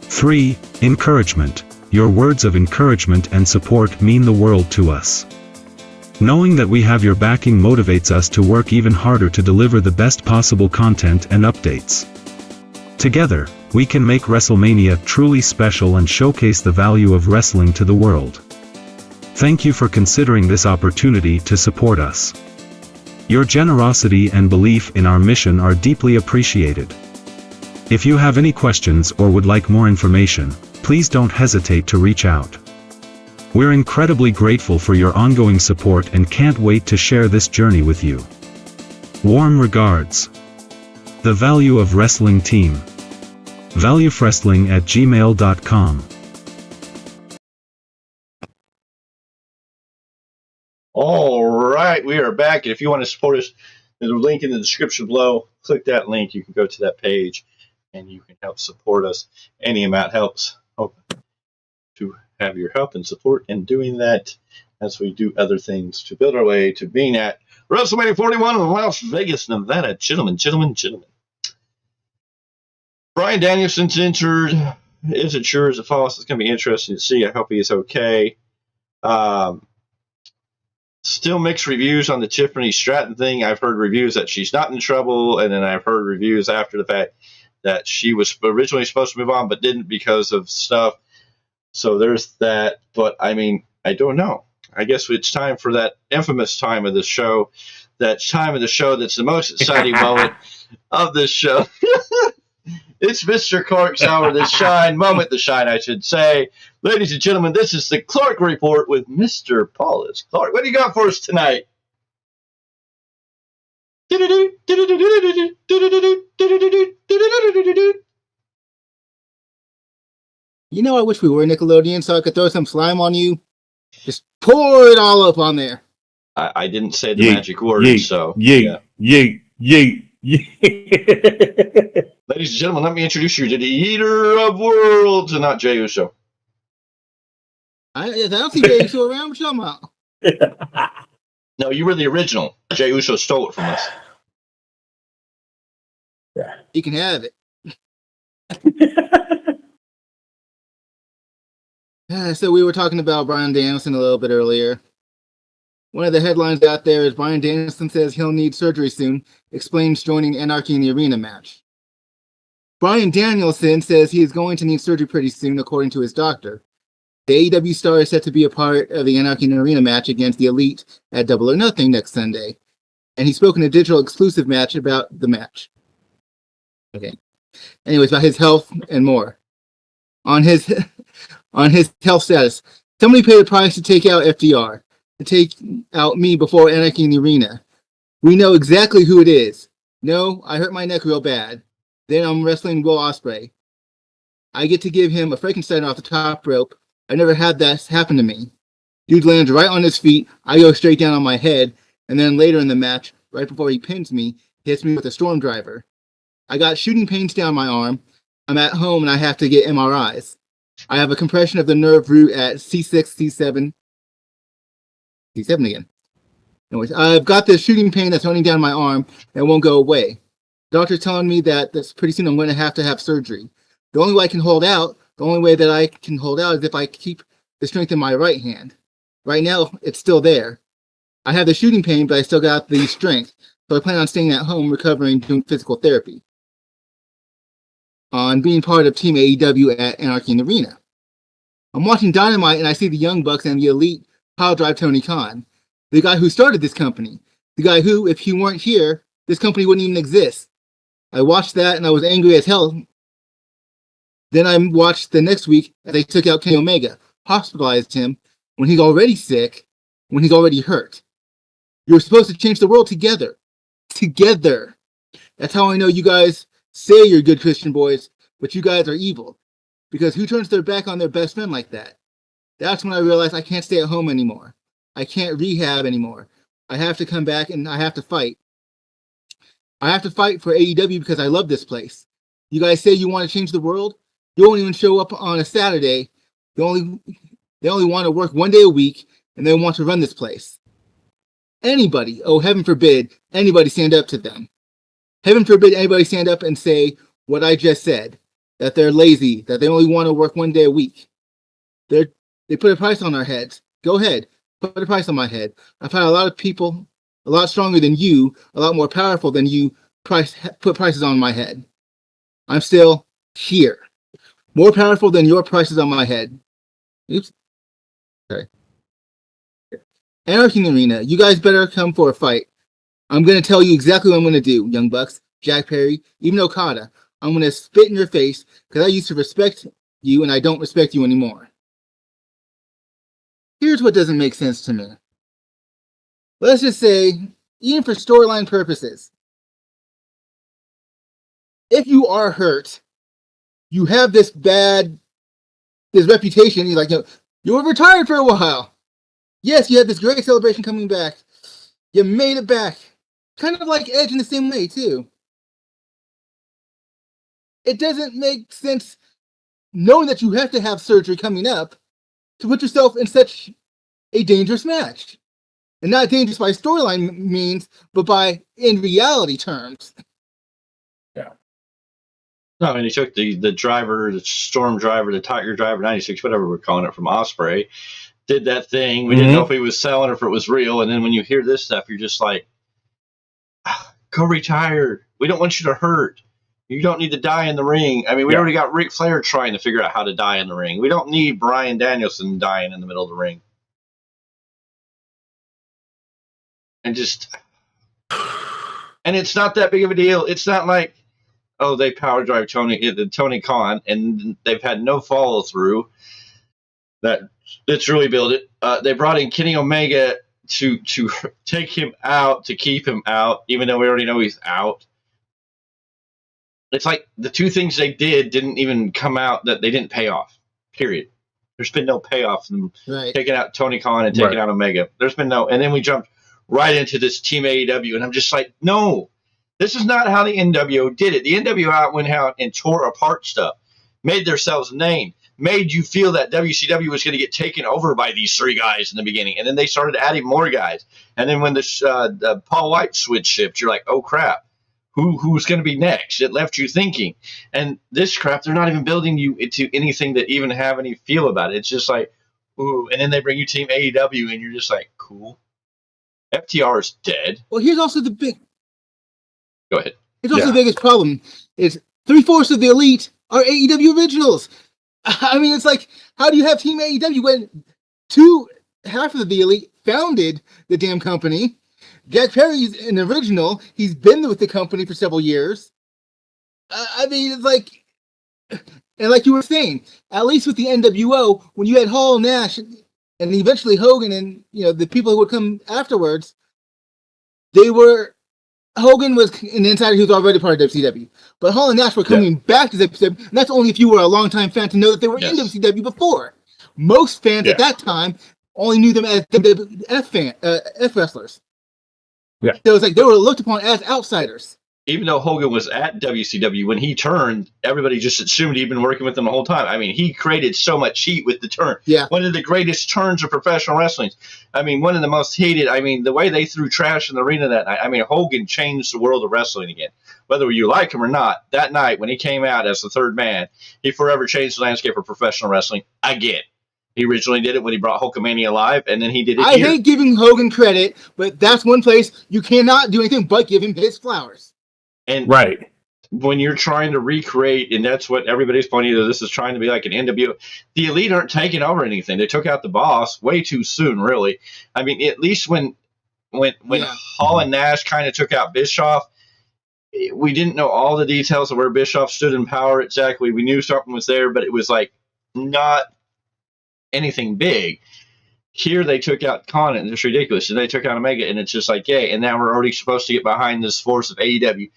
3. Encouragement. Your words of encouragement and support mean the world to us. Knowing that we have your backing motivates us to work even harder to deliver the best possible content and updates. Together, we can make WrestleMania truly special and showcase the value of wrestling to the world. Thank you for considering this opportunity to support us. Your generosity and belief in our mission are deeply appreciated. If you have any questions or would like more information, please don't hesitate to reach out. We're incredibly grateful for your ongoing support and can't wait to share this journey with you. Warm regards. The Value of Wrestling Team. valuewrestling@gmail.com. All right, we are back. If you want to support us, there's a link in the description below. Click that link. You can go to that page and you can help support us. Any amount helps. Hope to have your help and support in doing that as we do other things to build our way to being at WrestleMania 41 in Las Vegas, Nevada. Gentlemen. Bryan Danielson's injured. Isn't sure as a follow. It's going to be interesting to see. I hope he is okay. Still mixed reviews on the Tiffany Stratton thing. I've heard reviews that she's not in trouble, and then I've heard reviews after the fact that she was originally supposed to move on but didn't because of stuff. So there's that. But, I mean, I don't know. I guess it's time for that infamous time of the show. That time of the show that's the most exciting moment of this show. It's Mr. Clarke's hour to shine. Moment to shine, I should say. Ladies and gentlemen, this is the Clarke Report with Mr. Paulus Clarke. What do you got for us tonight? You know, I wish we were Nickelodeon so I could throw some slime on you. Just pour it all up on there. I didn't say the magic word, so. Yeet. Ladies and gentlemen, let me introduce you to the Eater of Worlds, and not Jey Uso. I don't see Jey Uso around. What you talking about? No, you were the original. Jey Uso stole it from us. You can have it. So we were talking about Bryan Danielson a little bit earlier. One of the headlines out there is Bryan Danielson says he'll need surgery soon, explains joining Anarchy in the Arena match. Bryan Danielson says he is going to need surgery pretty soon, according to his doctor. The AEW star is set to be a part of the Anarchy in the Arena match against the Elite at Double or Nothing next Sunday. And he spoke in a digital exclusive match about the match. Okay. Anyways, about his health and more. On his health status, somebody paid a price to take out FDR, to take out me before Anarchy in the Arena. We know exactly who it is. No, I hurt my neck real bad. Then I'm wrestling Will Ospreay. I get to give him a Frankenstein off the top rope. I never had that happen to me. Dude lands right on his feet. I go straight down on my head. And then later in the match, right before he pins me, he hits me with a storm driver. I got shooting pains down my arm. I'm at home and I have to get MRIs. I have a compression of the nerve root at C6, C7. C7 again. Anyways, I've got this shooting pain that's running down my arm and won't go away. Doctor's telling me that pretty soon I'm going to have surgery. The only way that I can hold out is if I keep the strength in my right hand. Right now, it's still there. I have the shooting pain, but I still got the strength. So I plan on staying at home, recovering, doing physical therapy. On being part of Team AEW at Anarchy in the Arena. I'm watching Dynamite and I see the Young Bucks and the Elite pile drive Tony Khan. the guy who started this company, the guy who, if he weren't here, this company wouldn't even exist. I watched that and I was angry as hell. Then I watched the next week as they took out Kenny Omega, hospitalized him when he's already sick, when he's already hurt. You're supposed to change the world together. Together. That's how I know you guys say you're good Christian boys, but you guys are evil. Because who turns their back on their best friend like that? That's when I realized I can't stay at home anymore. I can't rehab anymore. I have to come back and I have to fight. I have to fight for AEW because I love this place. You guys say you want to change the world? You won't even show up on a Saturday. They only want to work 1 day a week, and they want to run this place. Anybody, oh heaven forbid, anybody stand up to them. Heaven forbid anybody stand up and say what I just said, that they're lazy, that they only want to work 1 day a week. They put a price on our heads. Go ahead, put a price on my head. I've had a lot of people, a lot stronger than you, a lot more powerful than you, put prices on my head. I'm still here. More powerful than your prices on my head. Oops. Sorry. Anarchy in the Arena, you guys better come for a fight. I'm going to tell you exactly what I'm going to do, Young Bucks, Jack Perry, even Okada. I'm going to spit in your face because I used to respect you and I don't respect you anymore. Here's what doesn't make sense to me. Let's just say, even for storyline purposes, if you are hurt, you have this reputation, you're like, you were retired for a while. Yes, you had this great celebration coming back. You made it back. Kind of like Edge in the same way, too. It doesn't make sense, knowing that you have to have surgery coming up, to put yourself in such a dangerous match. And not dangerous by storyline means, but by in reality terms. Yeah. No, I mean, he took the driver, the Storm driver, the Tiger driver, 96, whatever we're calling it, from Osprey, did that thing. We didn't know if he was selling or if it was real. And then when you hear this stuff, you're just like, go retire. We don't want you to hurt. You don't need to die in the ring. I mean, we already got Ric Flair trying to figure out how to die in the ring. We don't need Bryan Danielson dying in the middle of the ring. And it's not that big of a deal. It's not like, oh, they power drive Tony Khan, and they've had no follow through. That's really built it. They brought in Kenny Omega to take him out, to keep him out, even though we already know he's out. It's like the two things they did didn't even come out, that they didn't pay off. Period. There's been no payoff from taking out Tony Khan and taking out Omega. There's been no, and then we jumped right into this Team AEW, and I'm just like, no, this is not how the NWO did it. The NWO went out and tore apart stuff, made themselves a name, made you feel that WCW was going to get taken over by these three guys in the beginning, and then they started adding more guys. And then when the Paul White switch shipped, you're like, oh crap, who's going to be next? It left you thinking. And this crap, they're not even building you into anything that even have any feel about it. It's just like, ooh, and then they bring you Team AEW, and you're just like, cool. FTR is dead. Well, here's also the big. Go ahead. Here's also the biggest problem is 3/4 of the Elite are AEW originals. I mean, it's like, how do you have Team AEW when half of the Elite founded the damn company? Jack Perry's an original. He's been with the company for several years. I mean, it's like, and like you were saying, at least with the NWO, when you had Hall, Nash, and eventually Hogan, and the people who would come afterwards, Hogan was an insider who was already part of WCW, but Hall and Nash were coming back to WCW, and that's only if you were a longtime fan to know that they were in WCW before. Most fans at that time only knew them as WWF wrestlers. Yeah, so it was like they were looked upon as outsiders. Even though Hogan was at WCW, when he turned, everybody just assumed he'd been working with them the whole time. I mean, he created so much heat with the turn. Yeah. One of the greatest turns of professional wrestling. I mean, one of the most hated. I mean, the way they threw trash in the arena that night. I mean, Hogan changed the world of wrestling again. Whether you like him or not, that night when he came out as the third man, he forever changed the landscape of professional wrestling again. He originally did it when he brought Hulkamania live, and then he did it here. I hate giving Hogan credit, but that's one place you cannot do anything but give him his flowers. And when you're trying to recreate, and that's what everybody's pointing to, this is trying to be like an NWO. The Elite aren't taking over anything. They took out the boss way too soon, really. I mean, at least when when Hall and Nash kind of took out Bischoff, we didn't know all the details of where Bischoff stood in power exactly. We knew something was there, but it was like not anything big. Here they took out Khan, and it's ridiculous. And they took out Omega, and it's just like, yay. And now we're already supposed to get behind this force of AEW.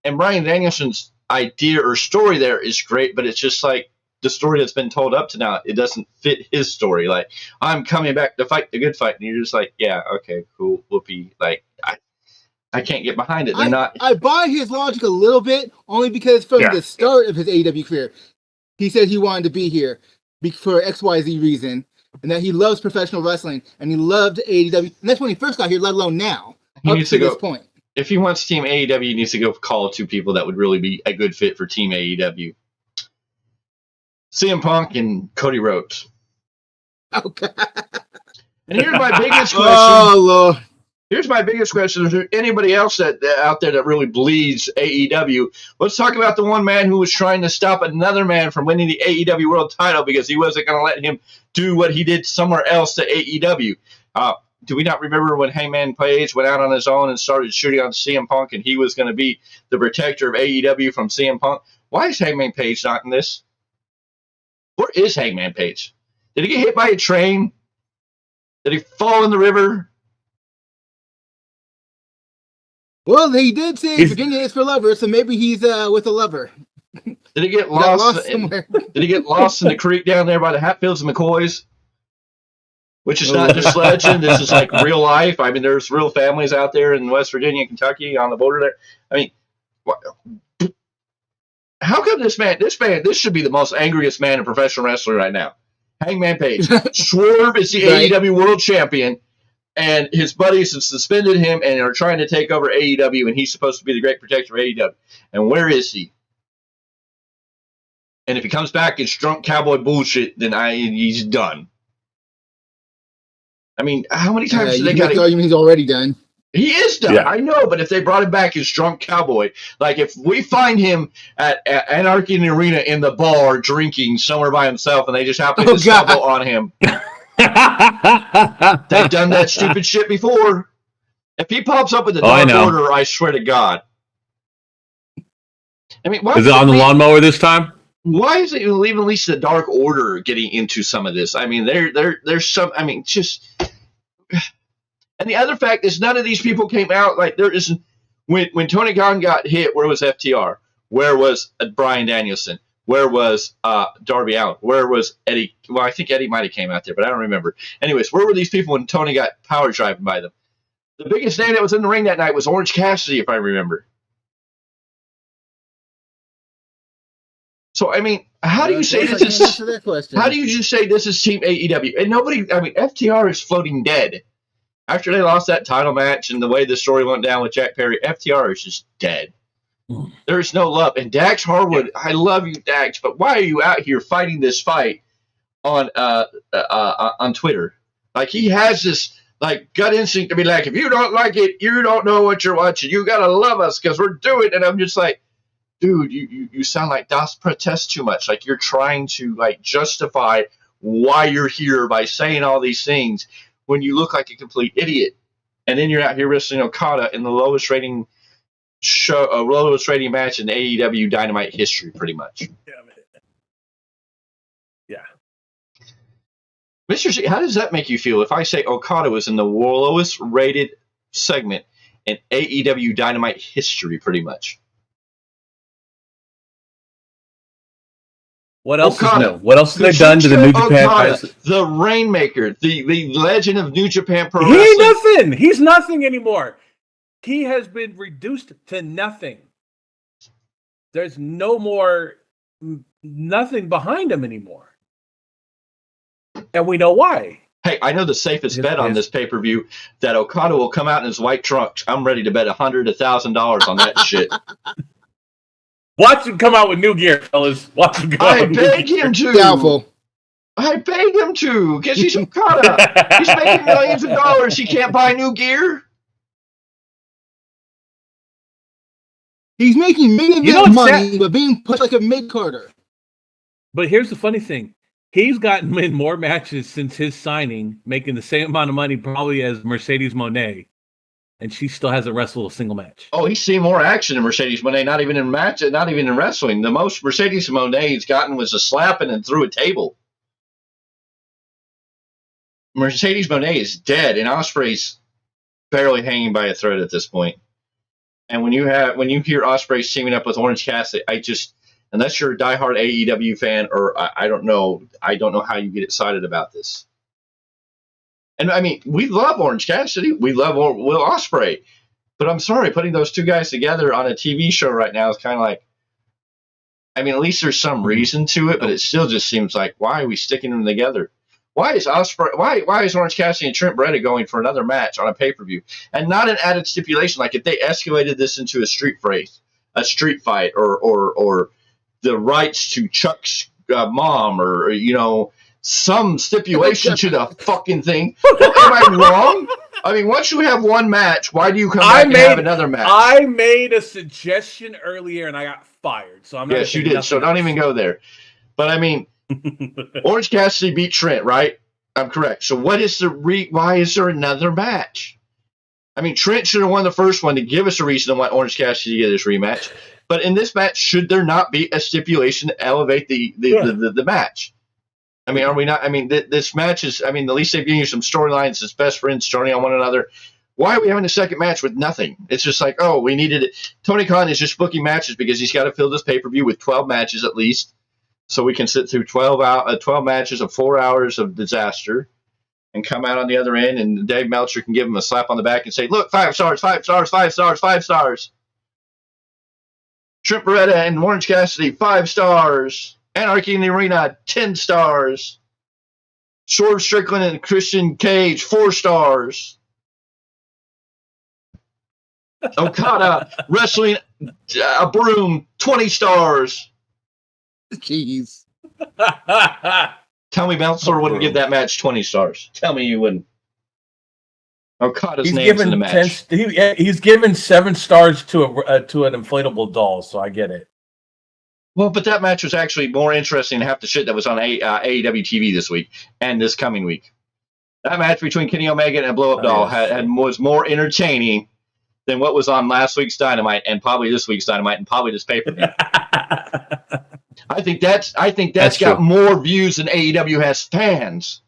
And Bryan Danielson's idea or story there is great, but it's just like the story that's been told up to now, it doesn't fit his story. Like, I'm coming back to fight the good fight. And you're just like, yeah, okay, cool, whoopee. Like, I can't get behind it. I buy his logic a little bit, only because from the start of his AEW career, he said he wanted to be here for XYZ reason, and that he loves professional wrestling, and he loved AEW. And that's when he first got here, let alone now, up to this point. If he wants Team AEW, he needs to go call 2 people that would really be a good fit for Team AEW. CM Punk and Cody Rhodes. Okay. And here's my biggest question. Oh, Lord. Here's my biggest question. Is there anybody else that out there that really bleeds AEW? Let's talk about the one man who was trying to stop another man from winning the AEW World title because he wasn't going to let him do what he did somewhere else to AEW. Do we not remember when Hangman Page went out on his own and started shooting on CM Punk, and he was going to be the protector of AEW from CM Punk? Why is Hangman Page not in this? Where is Hangman Page? Did he get hit by a train? Did he fall in the river? Well, he did say Virginia is for lovers, so maybe he's with a lover. Did he get lost somewhere? Did he get lost in the creek down there by the Hatfields and McCoys? Which is not just legend. This is like real life. I mean, there's real families out there in West Virginia, Kentucky, on the border there. I mean, how come this should be the most angriest man in professional wrestling right now? Hangman Page. Swerve is the AEW World Champion, and his buddies have suspended him and are trying to take over AEW, and he's supposed to be the great protector of AEW. And where is he? And if he comes back, it's drunk cowboy bullshit, then he's done. I mean, how many times do they got to argue he's already done? He is done. Yeah. I know, but if they brought him back as drunk cowboy, like if we find him at Anarchy in the Arena in the bar drinking somewhere by himself and they just happen to stumble on him. They've done that stupid shit before. If he pops up with the Dark Order, I swear to God. I mean, is it on the lawnmower this time? Why is it even at least the Dark Order getting into some of this? I mean, there's some. I mean, just. And the other fact is, none of these people came out like there isn't. When Tony Khan got hit, where was FTR? Where was Bryan Danielson? Where was Darby Allin? Where was Eddie? Well, I think Eddie might have came out there, but I don't remember. Anyways, where were these people when Tony got power driven by them? The biggest name that was in the ring that night was Orange Cassidy, if I remember. So, I mean, how do you say this is? How do you just say this is Team AEW? And nobody, I mean, FTR is floating dead. After they lost that title match and the way the story went down with Jack Perry, FTR is just dead. There's no love. And Dax Harwood, I love you, Dax, but why are you out here fighting this fight on Twitter? Like, he has this like gut instinct to be like, if you don't like it, you don't know what you're watching. You gotta love us because we're doing it. And I'm just like, dude, you sound like Das Protest too much. Like you're trying to like justify why you're here by saying all these things when you look like a complete idiot. And then you're out here wrestling Okada in the lowest rating match in AEW Dynamite history, pretty much. Yeah. Mr. C, how does that make you feel if I say Okada was in the lowest rated segment in AEW Dynamite history, pretty much? What else is new? What else have they done to the New Japan guys? The Rainmaker, the legend of New Japan Pro Wrestling. He ain't nothing. He's nothing anymore. He has been reduced to nothing. There's no more, nothing behind him anymore. And we know why. Hey, I know the safest bet on this pay-per-view that Okada will come out in his white trunks. I'm ready to bet $100,000 on that shit. Watch him come out with new gear, fellas. Watch him go. I beg him to. Doubtful. I beg him to. Because he's Okada. He's making millions of dollars. He can't buy new gear. He's making millions of money, but being put like a mid-carder. But here's the funny thing. He's gotten in more matches since his signing, making the same amount of money probably as Mercedes Moné. and she still hasn't wrestled a single match. Oh, he's seen more action than Mercedes Moné, not even in match, not even in wrestling. The most Mercedes Moné's gotten was a slapping and through a table. Mercedes Moné is dead, and Ospreay's barely hanging by a thread at this point. And when you hear Ospreay teaming up with Orange Cassidy, unless you're a diehard AEW fan, or I don't know how you get excited about this. And I mean, we love Orange Cassidy, we love Will Ospreay, but I'm sorry, putting those two guys together on a TV show right now is kind of like, I mean, at least there's some reason to it, but it still just seems like, why are we sticking them together? Why is Orange Cassidy and Trent Beretta going for another match on a pay-per-view and not an added stipulation? Like if they escalated this into a street fight, or the rights to Chuck's mom, or some stipulation to the fucking thing. Am I wrong? I mean, once you have one match, why do you come back and have another match? I made a suggestion earlier and I got fired. So I'm not. Yes, you did. So don't even go there. But I mean, Orange Cassidy beat Trent, right? I'm correct. So what is why is there another match? I mean, Trent should have won the first one to give us a reason to want Orange Cassidy to get this rematch. But in this match, should there not be a stipulation to elevate the match? I mean, are we not? I mean, this match is, I mean, at least they've given you some storylines as best friends turning on one another. Why are we having a second match with nothing? It's just like, oh, we needed it. Tony Khan is just booking matches because he's got to fill this pay-per-view with 12 matches at least. So we can sit through 12 matches of 4 hours of disaster and come out on the other end, and Dave Meltzer can give him a slap on the back and say, look, 5 stars, 5 stars, 5 stars, 5 stars. Trent Beretta and Orange Cassidy, 5 stars. Anarchy in the Arena, 10 stars. Swerve Strickland and Christian Cage, 4 stars. Okada wrestling a broom, 20 stars. Jeez. Tell me Meltzer wouldn't give that match 20 stars. Tell me you wouldn't. Okada's name's in the match. He's given 7 stars to an inflatable doll, so I get it. Well, but that match was actually more interesting than half the shit that was on AEW TV this week and this coming week. That match between Kenny Omega and a blow-up doll was more entertaining than what was on last week's Dynamite and probably this week's Dynamite and probably this pay-per-view. I think that's got true. more views than AEW has fans.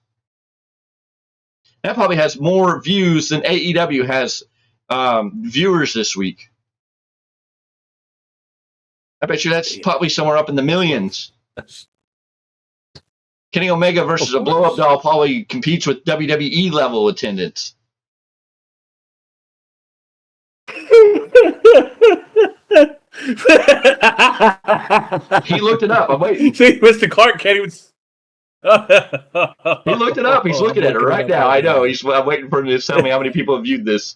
That probably has more views than AEW has viewers this week. I bet you that's probably somewhere up in the millions. Kenny Omega versus a blow-up doll probably competes with WWE level attendance. He looked it up. I'm waiting. See, Mr. Clarke can't even. He looked it up. He's looking at it right now. I know. I'm waiting for him to tell me how many people have viewed this.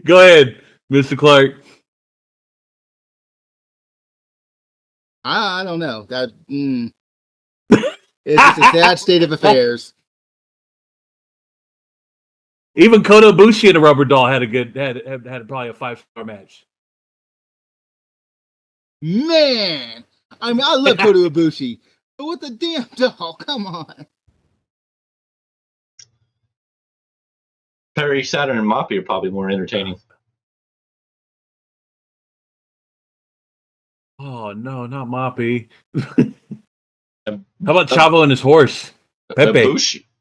Go ahead, Mr. Clarke. I don't know. That it's just a sad state of affairs. Even Kota Ibushi and a rubber doll had probably a 5-star match. Man, I mean, I love Kota Ibushi, but with the damn doll, come on. Perry Saturn and Moppy are probably more entertaining. Oh no, not Moppy. How about Chavo and his horse? Pepe.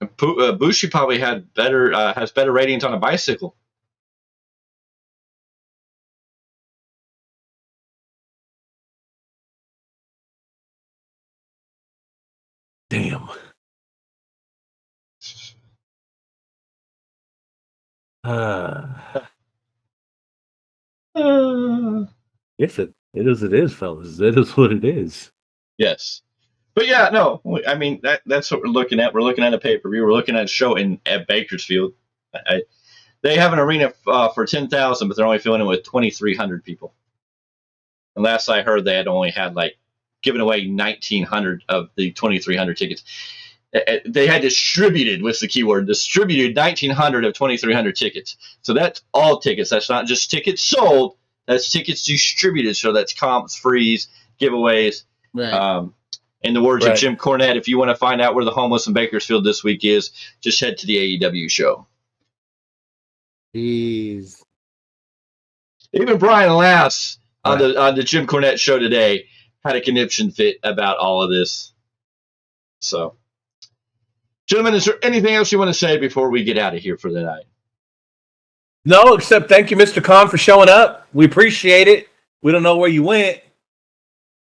Ibushi probably has better ratings on a bicycle. Damn. Yes, it is. It is, fellas. It is what it is. Yes. But yeah, no, I mean, that's what we're looking at. We're looking at a pay-per-view. We're looking at a show at Bakersfield. They have an arena for 10,000, but they're only filling it with 2,300 people. And last I heard, they had only had given away 1,900 of the 2,300 tickets. They had distributed, what's the keyword, distributed 1,900 of 2,300 tickets. So that's all tickets. That's not just tickets sold. That's tickets distributed. So that's comps, frees, giveaways. Right. In the words of Jim Cornette, if you want to find out where the homeless in Bakersfield this week is, just head to the AEW show. Jeez. Even Brian Lass on the Jim Cornette show today had a conniption fit about all of this. So, gentlemen, is there anything else you want to say before we get out of here for the night? No, except thank you, Mr. Khan, for showing up. We appreciate it. We don't know where you went.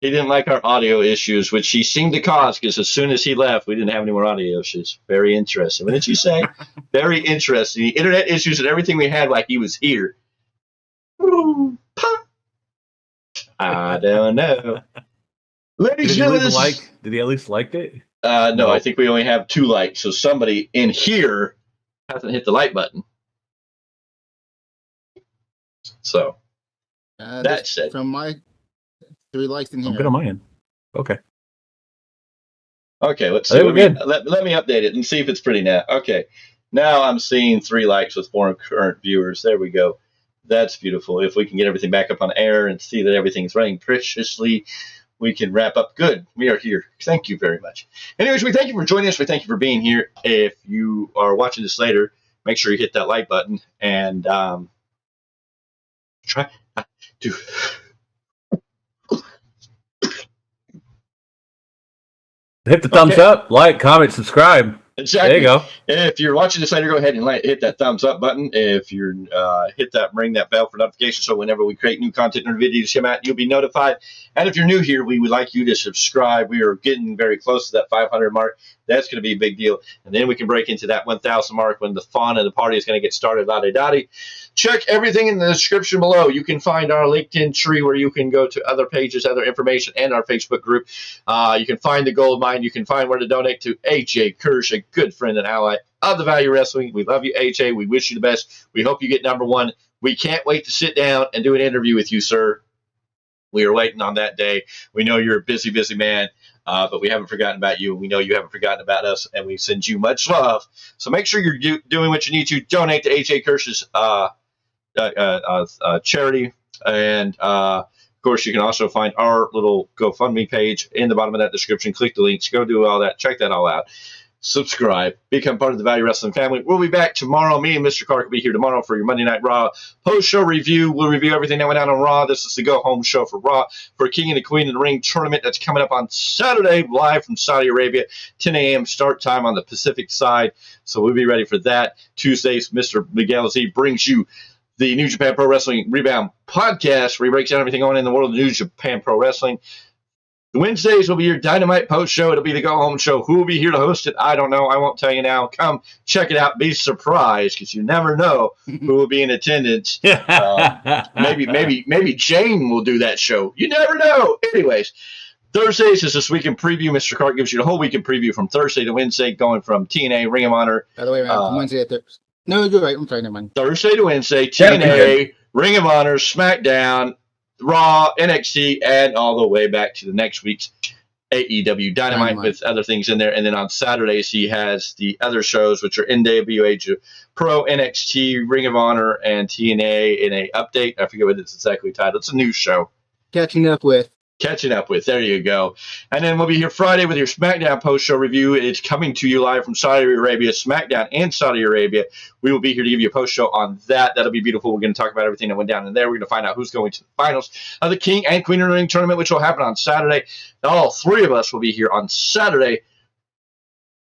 He didn't like our audio issues, which he seemed to cause, because as soon as he left, we didn't have any more audio issues. Very interesting. What did you say? Very interesting. The internet issues and everything we had like he was here. I don't know. Ladies and gentlemen, did he at least like it? No, I think we only have 2 likes, so somebody in here hasn't hit the like button. So, that said. From my 3 likes in here. I'm good on my end. Okay. Okay, let's see. Let me update it and see if it's pretty now. Okay, now I'm seeing 3 likes with 4 current viewers. There we go. That's beautiful. If we can get everything back up on air and see that everything's running preciously, we can wrap up. Good. We are here. Thank you very much. Anyways, we thank you for joining us. We thank you for being here. If you are watching this later, make sure you hit that like button and try to hit the thumbs up, like, comment, subscribe. Exactly. There you go. If you're watching this later, go ahead and hit that thumbs up button. If you're ring that bell for notifications, so whenever we create new content or videos come out, you'll be notified. And if you're new here, we would like you to subscribe. We are getting very close to that 500 mark. That's going to be a big deal. And then we can break into that 1,000 mark when the fun of the party is going to get started. La-di-da-di. Check everything in the description below. You can find our LinkedIn tree where you can go to other pages, other information, and our Facebook group. You can find the Goldmine. You can find where to donate to AJ Kirsch, a good friend and ally of the Value Wrestling. We love you, AJ. We wish you the best. We hope you get number 1. We can't wait to sit down and do an interview with you, sir. We are waiting on that day. We know you're a busy, busy man, but we haven't forgotten about you. We know you haven't forgotten about us, and we send you much love. So make sure you're doing what you need to. Donate to AJ Kirsch's charity. And, of course, you can also find our little GoFundMe page in the bottom of that description. Click the links. Go do all that. Check that all out. Subscribe. Become part of the Value Wrestling family. We'll be back tomorrow. Me and Mr. Clarke will be here tomorrow for your Monday Night Raw post-show review. We'll review everything that went out on Raw. This is the go-home show for Raw for King and the Queen of the Ring tournament that's coming up on Saturday, live from Saudi Arabia, 10 a.m. start time on the Pacific side. So we'll be ready for that. Tuesdays, Mr. Miguel Z brings you the New Japan Pro Wrestling Rebound podcast, where he breaks down everything going on in the world of New Japan Pro Wrestling. Wednesdays will be your Dynamite post show. It'll be the go-home show. Who will be here to host it? I don't know. I won't tell you now. Come check it out. Be surprised, because you never know who will be in attendance. Maybe Jane will do that show. You never know. Anyways, Thursdays is this weekend preview. Mr. Clarke gives you the whole weekend preview from Thursday to Wednesday, going from TNA, Ring of Honor. By the way, from Wednesday to Thursday. No, you're right. I'm sorry. Never mind. Thursday to Wednesday, TNA, Ring of Honor, SmackDown, Raw, NXT, and all the way back to the next week's AEW Dynamite with other things in there. And then on Saturdays, he has the other shows, which are NWA Pro, NXT, Ring of Honor, and TNA in a update. I forget what it's exactly titled. It's a new show. Catching up with. There you go. And then we'll be here Friday with your SmackDown post-show review. It's coming to you live from Saudi Arabia, SmackDown and Saudi Arabia. We will be here to give you a post-show on that. That'll be beautiful. We're going to talk about everything that went down in there. We're going to find out who's going to the finals of the King and Queen of the Ring tournament, which will happen on Saturday. All 3 of us will be here on Saturday,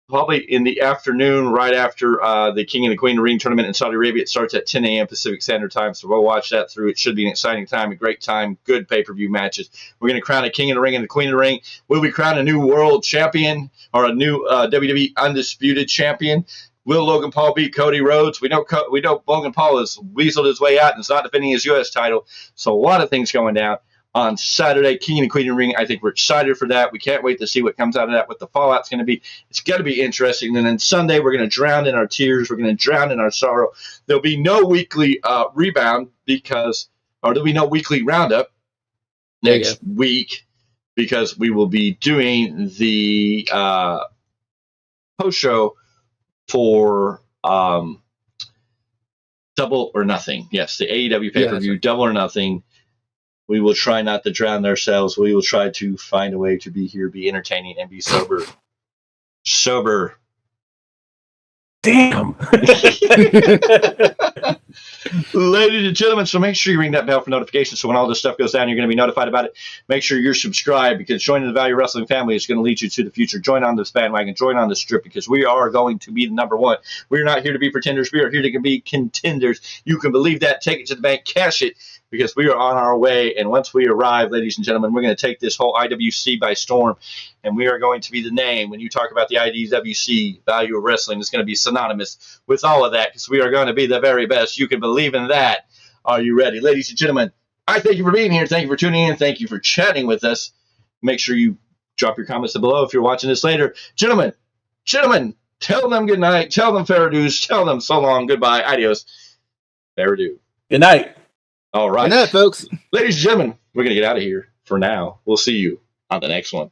probably in the afternoon, right after the King and the Queen of the Ring tournament in Saudi Arabia. It starts at 10 a.m. Pacific Standard Time, so we'll watch that through. It should be an exciting time, a great time, good pay-per-view matches. We're going to crown a King of the Ring and the Queen of the Ring. Will we crown a new world champion or a new WWE undisputed champion? Will Logan Paul beat Cody Rhodes? We know Logan Paul has weaseled his way out and is not defending his U.S. title, so a lot of things going down on Saturday. King and Queen of the Ring, I think we're excited for that. We can't wait to see what comes out of that, what the fallout's going to be. It's going to be interesting. And then Sunday, we're going to drown in our tears. We're going to drown in our sorrow. There'll be no weekly rebound there'll be no weekly roundup next week, because we will be doing the post show for Double or Nothing. Yes, the AEW pay-per-view, Double or Nothing. We will try not to drown ourselves. We will try to find a way to be here, be entertaining, and be sober. Damn. Ladies and gentlemen, so make sure you ring that bell for notifications so when all this stuff goes down, you're going to be notified about it. Make sure you're subscribed because joining the Value Wrestling family is going to lead you to the future. Join on this bandwagon, join on this strip because we are going to be the number one. We're not here to be pretenders. We are here to be contenders. You can believe that. Take it to the bank, cash it because we are on our way. And once we arrive, ladies and gentlemen, we're going to take this whole IWC by storm and we are going to be the name. When you talk about the IWC, Value of Wrestling, is going to be synonymous with all of that because we are going to be the very best. You can believe in that. Are you ready? Ladies and gentlemen, I thank you for being here. Thank you for tuning in. Thank you for chatting with us. Make sure you drop your comments below if you're watching this later. Gentlemen, tell them good night. Tell them fair dues. Tell them so long. Goodbye. Adios. Fair do. Good night. All right. Good night, folks. Ladies and gentlemen, we're going to get out of here for now. We'll see you on the next one.